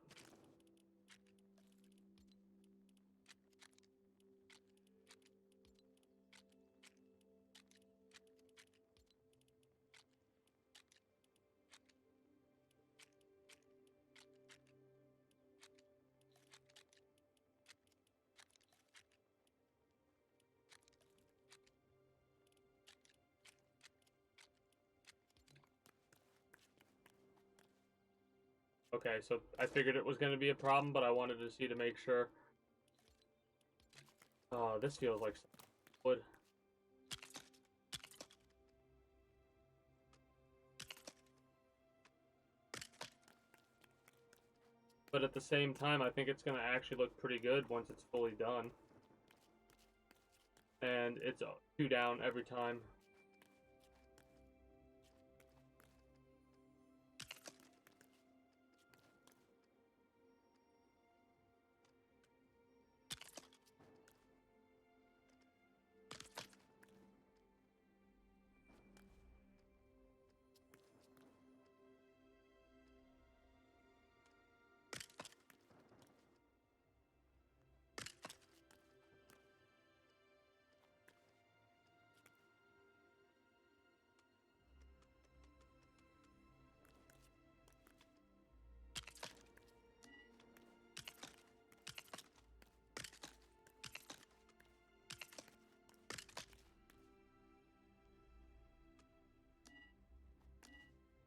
Okay, so I figured it was going to be a problem, but I wanted to see to make sure. Oh, this feels like wood. But at the same time, I think it's going to actually look pretty good once it's fully done. And it's 2 down every time.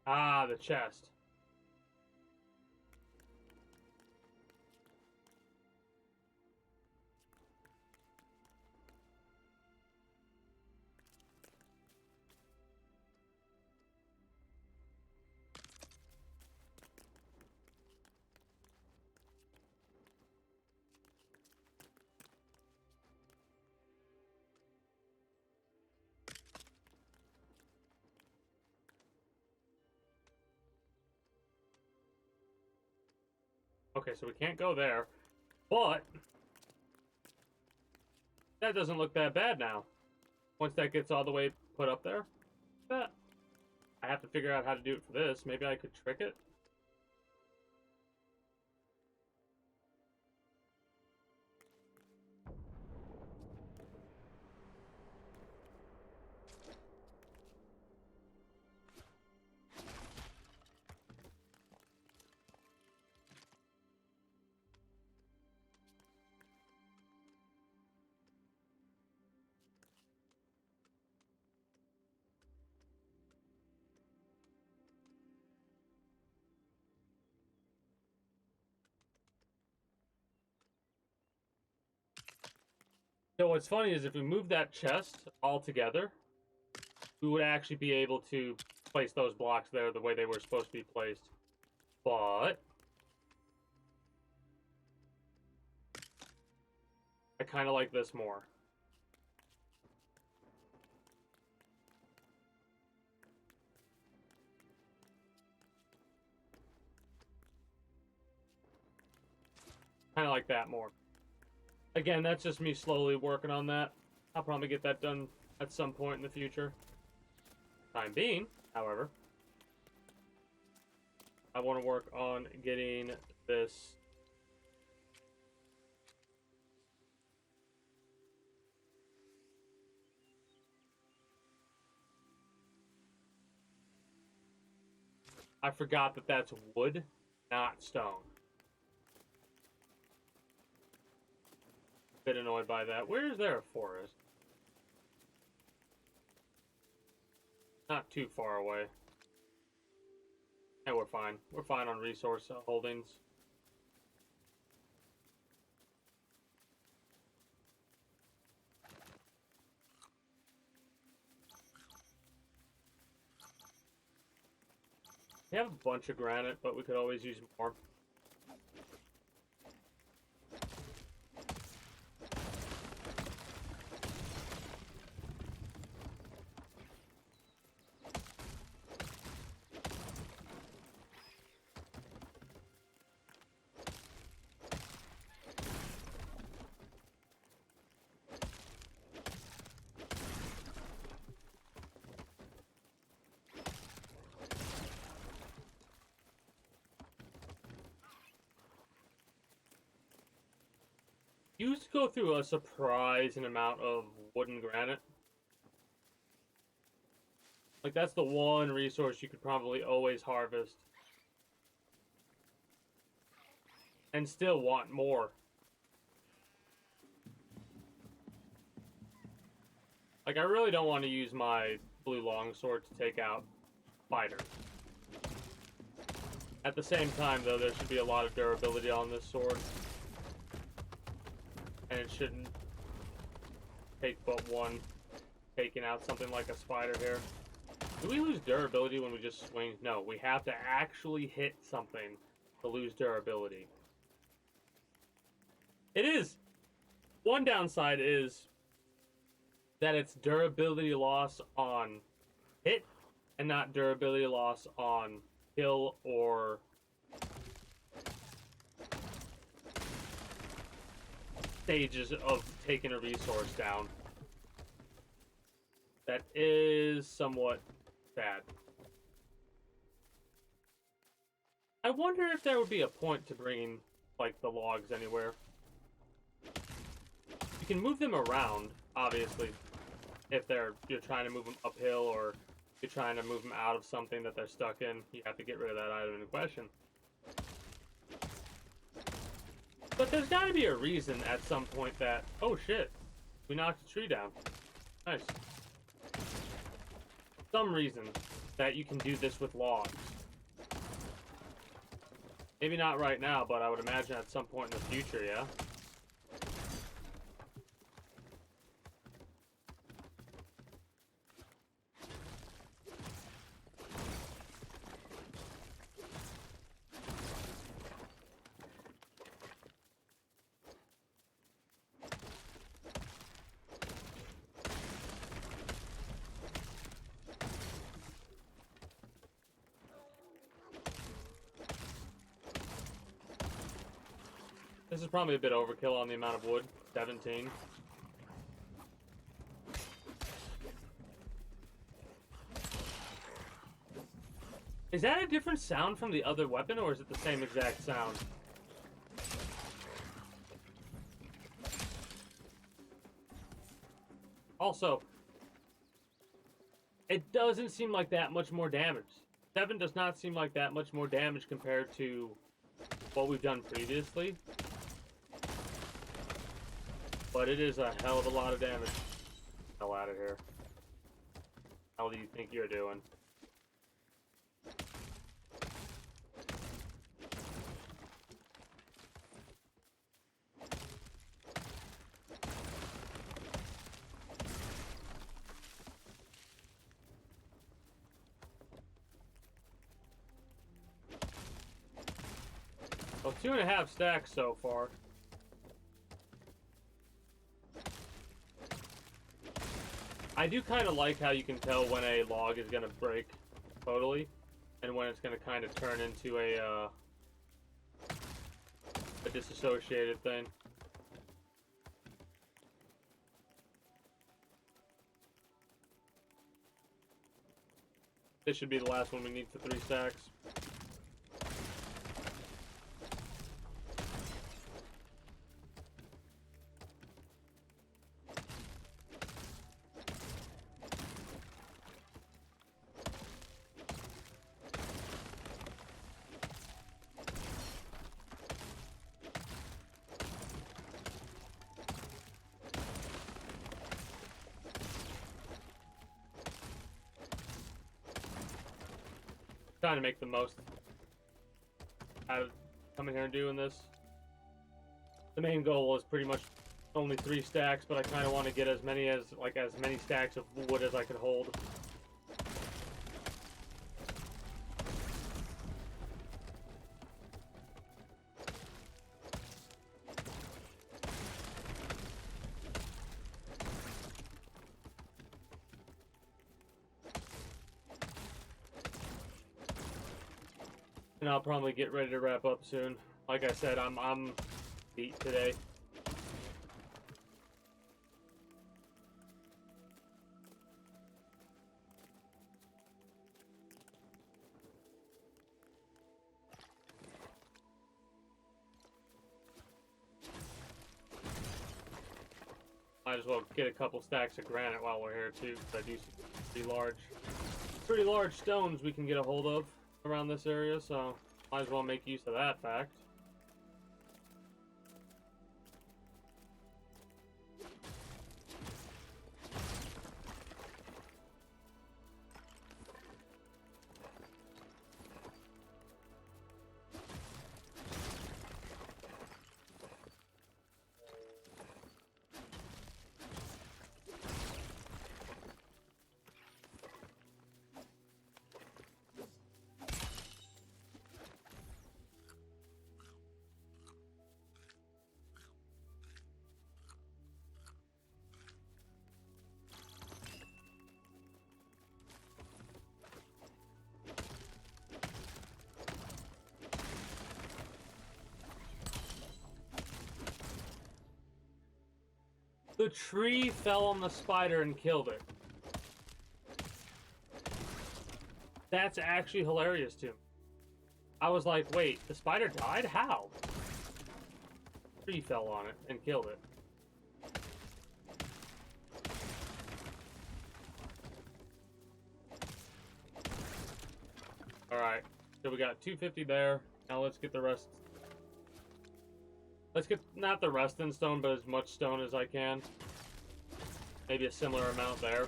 Ah, the chest. Okay, so we can't go there. But that doesn't look that bad now. Once that gets all the way put up there, I have to figure out how to do it for this. Maybe I could trick it. So what's funny is if we move that chest all together, we would actually be able to place those blocks there the way they were supposed to be placed. But I kind of like this more. Kind of like that more. Again, that's just me slowly working on that. I'll probably get that done at some point in the future. Time being, however, I want to work on getting this I forgot that that's wood, not stone. Bit annoyed by that. Where is there a forest? Not too far away. And we're fine. We're fine on resource holdings. We have a bunch of granite, but we could always use more. Used to go through a surprising amount of wood and granite. Like, that's the one resource you could probably always harvest. And still want more. Like, I really don't want to use my blue longsword to take out fighters. At the same time, though, there should be a lot of durability on this sword. And it shouldn't take but one taking out something like a spider here. Do we lose durability when we just swing? No, we have to actually hit something to lose durability. It is. One downside is that it's durability loss on hit and not durability loss on kill or stages of taking a resource down. That is somewhat sad. I wonder if there would be a point to bringing, like, the logs anywhere. You can move them around, obviously, if you're trying to move them uphill or you're trying to move them out of something that they're stuck in. You have to get rid of that item in question. But there's got to be a reason at some point that, oh shit, we knocked a tree down. Nice. Some reason that you can do this with logs. Maybe not right now, but I would imagine at some point in the future, yeah? This is probably a bit overkill on the amount of wood. 17. Is that a different sound from the other weapon, or is it the same exact sound? Also, it doesn't seem like that much more damage. 7 does not seem like that much more damage compared to what we've done previously. But it is a hell of a lot of damage. Hell out of here. How do you think you're doing? Well, 2.5 stacks so far. I do kind of like how you can tell when a log is going to break totally, and when it's going to kind of turn into a disassociated thing. This should be the last one we need for 3 stacks. Trying to make the most out of coming here and doing this. The main goal is pretty much only 3 stacks, but I kind of want to get as many stacks of wood as I can hold. And I'll probably get ready to wrap up soon. Like I said, I'm beat today. Might as well get a couple stacks of granite while we're here too, because I do see pretty large stones we can get a hold of around this area, so might as well make use of that fact. The tree fell on the spider and killed it. That's actually hilarious to me. I was like, wait, the spider died? How? The tree fell on it and killed it. Alright, so we got 250 there. Now let's get the rest. Let's get, not the rest in stone, but as much stone as I can. Maybe a similar amount there.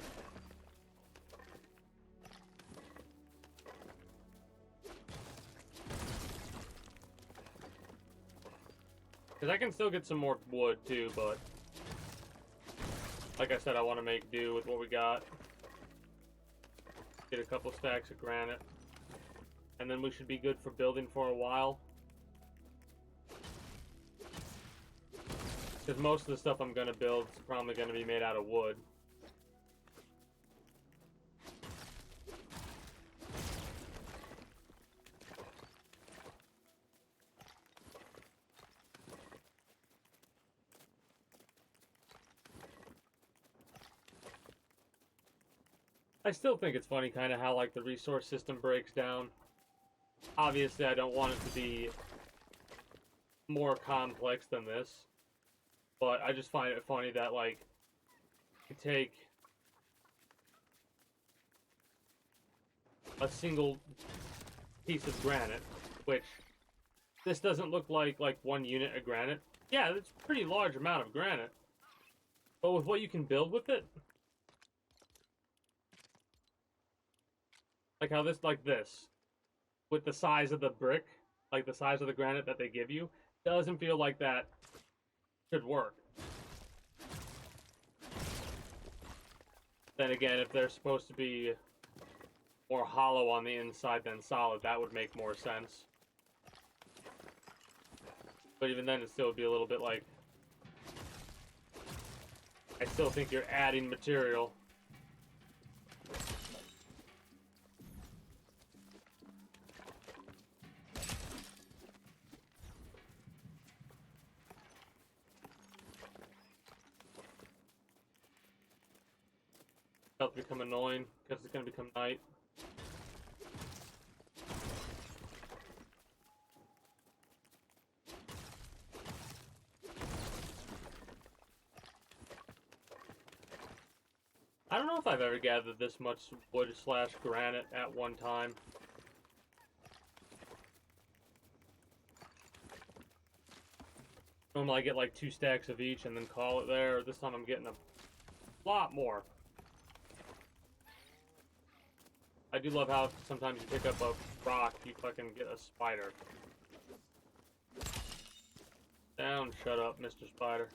Because I can still get some more wood too, but like I said, I want to make do with what we got. Get a couple stacks of granite. And then we should be good for building for a while. Because most of the stuff I'm going to build is probably going to be made out of wood. I still think it's funny kind of how like the resource system breaks down. Obviously, I don't want it to be more complex than this, but I just find it funny that, like, you take a single piece of granite, which this doesn't look like 1 unit of granite. Yeah, it's a pretty large amount of granite, but with what you can build with it, like how this, with the size of the brick, like the size of the granite that they give you, doesn't feel like that should work. Then again, if they're supposed to be more hollow on the inside than solid, that would make more sense. But even then, it still would be a little bit like... I still think you're adding material. That'll become annoying, because it's going to become night. I don't know if I've ever gathered this much wood / granite at one time. Normally I get like 2 stacks of each and then call it there. This time I'm getting a lot more. I do love how sometimes you pick up a rock, you fucking get a spider. Down, shut up, Mr. Spider.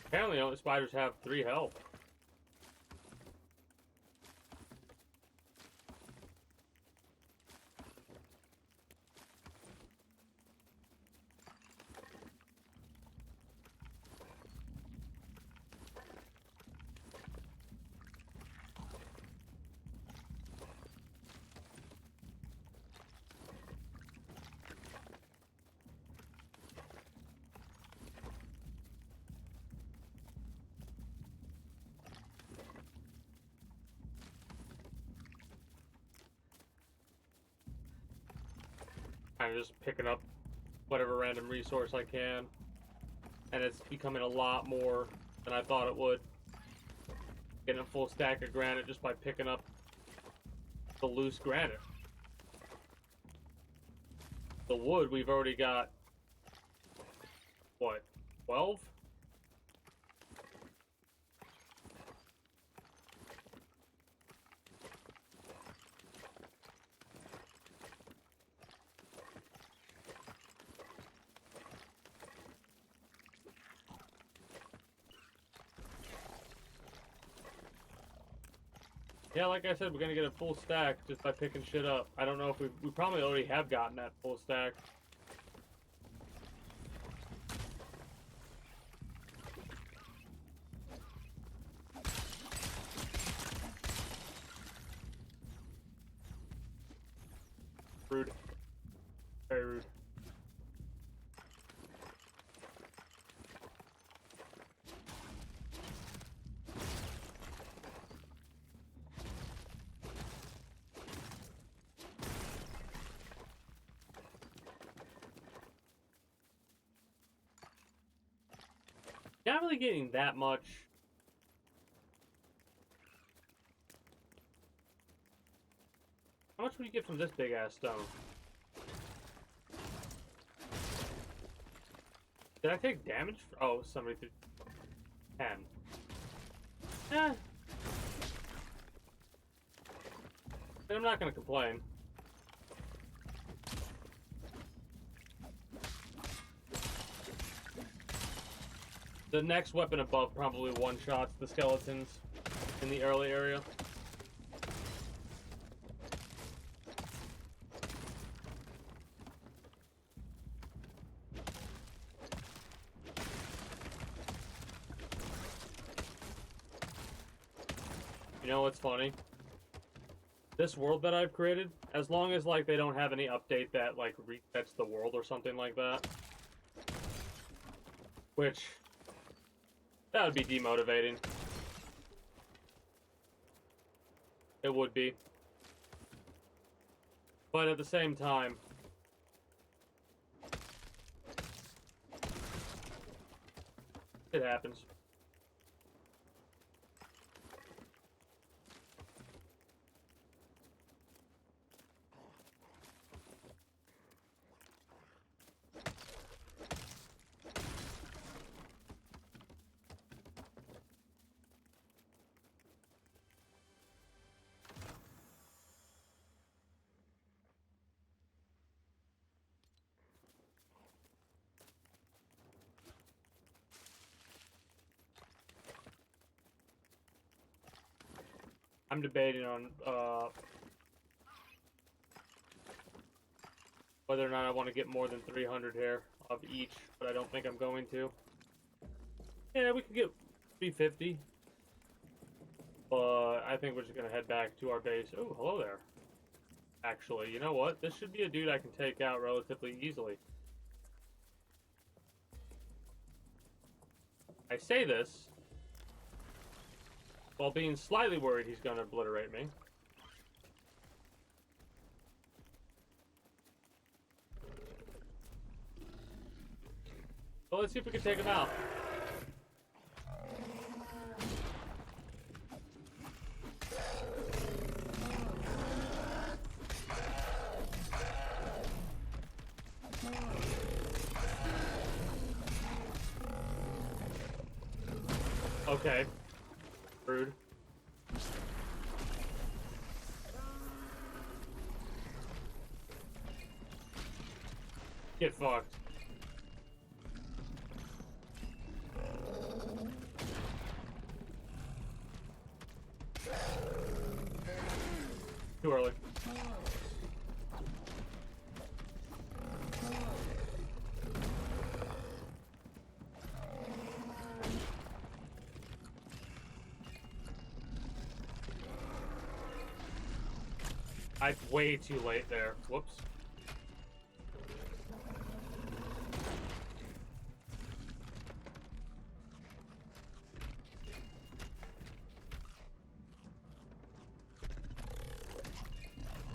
Apparently, only spiders have 3 health. I'm just picking up whatever random resource I can, and it's becoming a lot more than I thought it would. Getting a full stack of granite just by picking up the loose granite. The wood, we've already got, what, 12? Yeah, like I said, we're gonna get a full stack just by picking shit up. I don't know if we probably already have gotten that full stack. Rude. Very rude. Not really getting that much. How much would you get from this big ass stone? Did I take damage? Oh, somebody threw 10. Eh. I'm not gonna complain. The next weapon above probably one-shots the skeletons in the early area. You know what's funny? this world that I've created, as long as like they don't have any update that like resets the world or something like that. Which that would be demotivating. It would be. But at the same time, it happens. I'm debating on whether or not I want to get more than 300 here of each, but I don't think I'm going to. Yeah, we could get 350. But I think we're just going to head back to our base. Oh, hello there. Actually, you know what? This should be a dude I can take out relatively easily. I say this while being slightly worried he's going to obliterate me. Well, let's see if we can take him out. Okay. Rude. Get fucked. Too early. I'm way too late there. Whoops.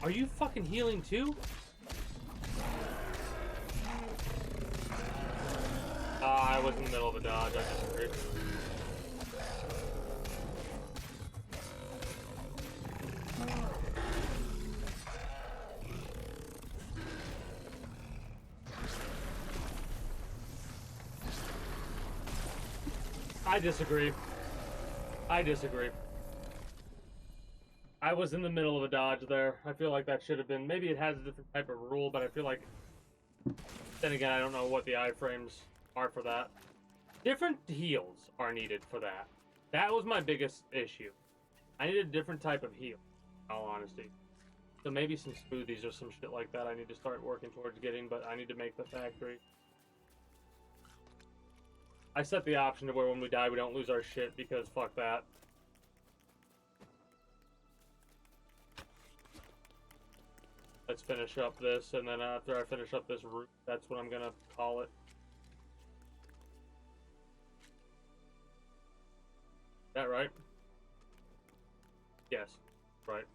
Are you fucking healing too? I was in the middle of a dodge. I disagree. I disagree. I disagree. I was in the middle of a dodge there. I feel like that should have been... Maybe it has a different type of rule, but I feel like... Then again, I don't know what the iframes are for that. Different heals are needed for that. That was my biggest issue. I need a different type of heal, in all honesty. So maybe some smoothies or some shit like that I need to start working towards getting, but I need to make the factory. I set the option to where when we die, we don't lose our shit, because fuck that. Let's finish up this, and then after I finish up this route, that's what I'm gonna call it. Is that right? Yes, right.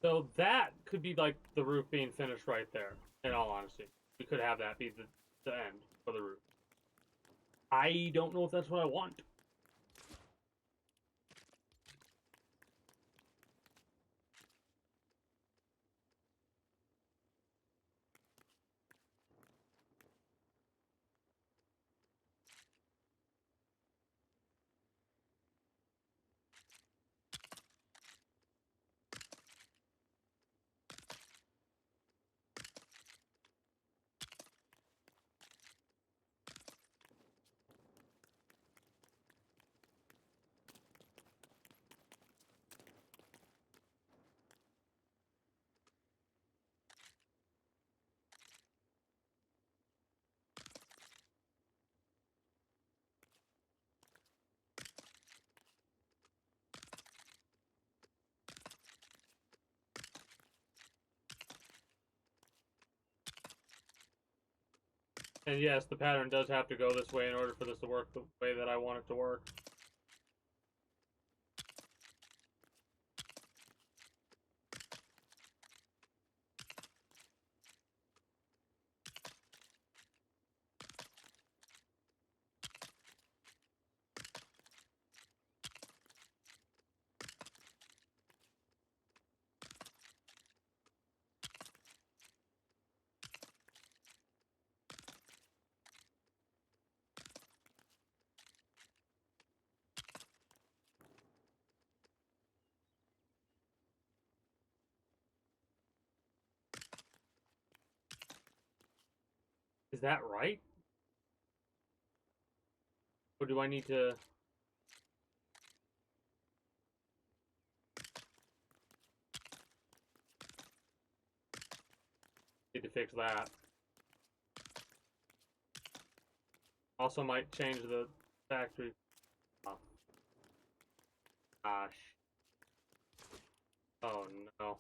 So that could be like the roof being finished right there, in all honesty. We could have that be the end for the roof. I don't know if that's what I want. And yes, the pattern does have to go this way in order for this to work the way that I want it to work. Is that right? Or do I need to... Need to fix that. Also might change the factory. Oh. Gosh. Oh no.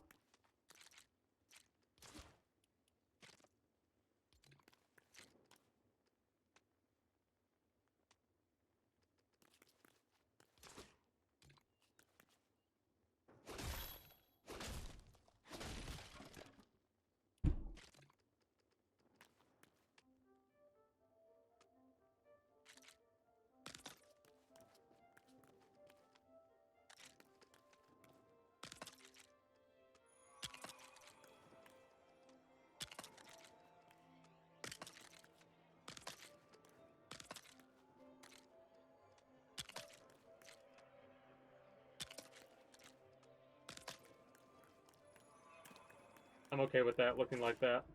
I'm okay with that looking like that.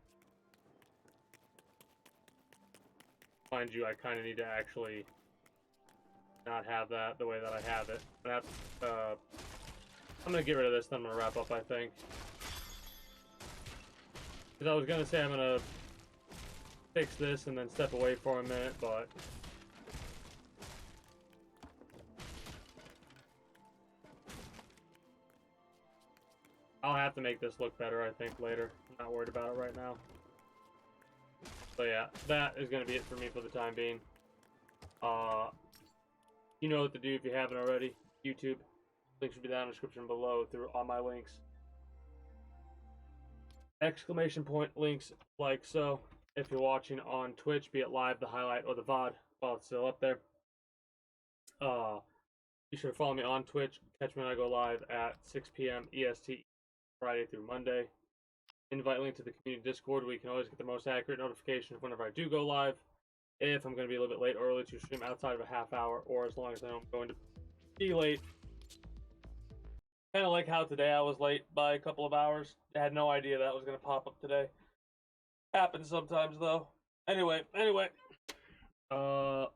Mind you, I kind of need to actually not have that the way that I have it. That's, I'm gonna get rid of this, then I'm gonna wrap up, I think. Because I was gonna say I'm gonna fix this and then step away for a minute, but... I'll have to make this look better, I think, later. I'm not worried about it right now. So yeah, that is gonna be it for me for the time being. You know what to do if you haven't already. YouTube. Links should be down in the description below through all my links. Exclamation point links like so. If you're watching on Twitch, be it live, the highlight, or the VOD while it's still up there. Be sure to follow me on Twitch. Catch me when I go live at 6 p.m. EST Friday through Monday. Invite link to the community Discord where you can always get the most accurate notifications whenever I do go live. If I'm going to be a little bit late or early to stream outside of a half hour, or as long as I know I'm going to be late. Kind of like how today I was late by a couple of hours. I had no idea that was going to pop up today. Happens sometimes though. Anyway. Hope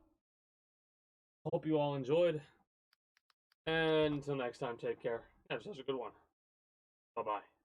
you all enjoyed. And until next time, take care. Have such a good one. Bye-bye.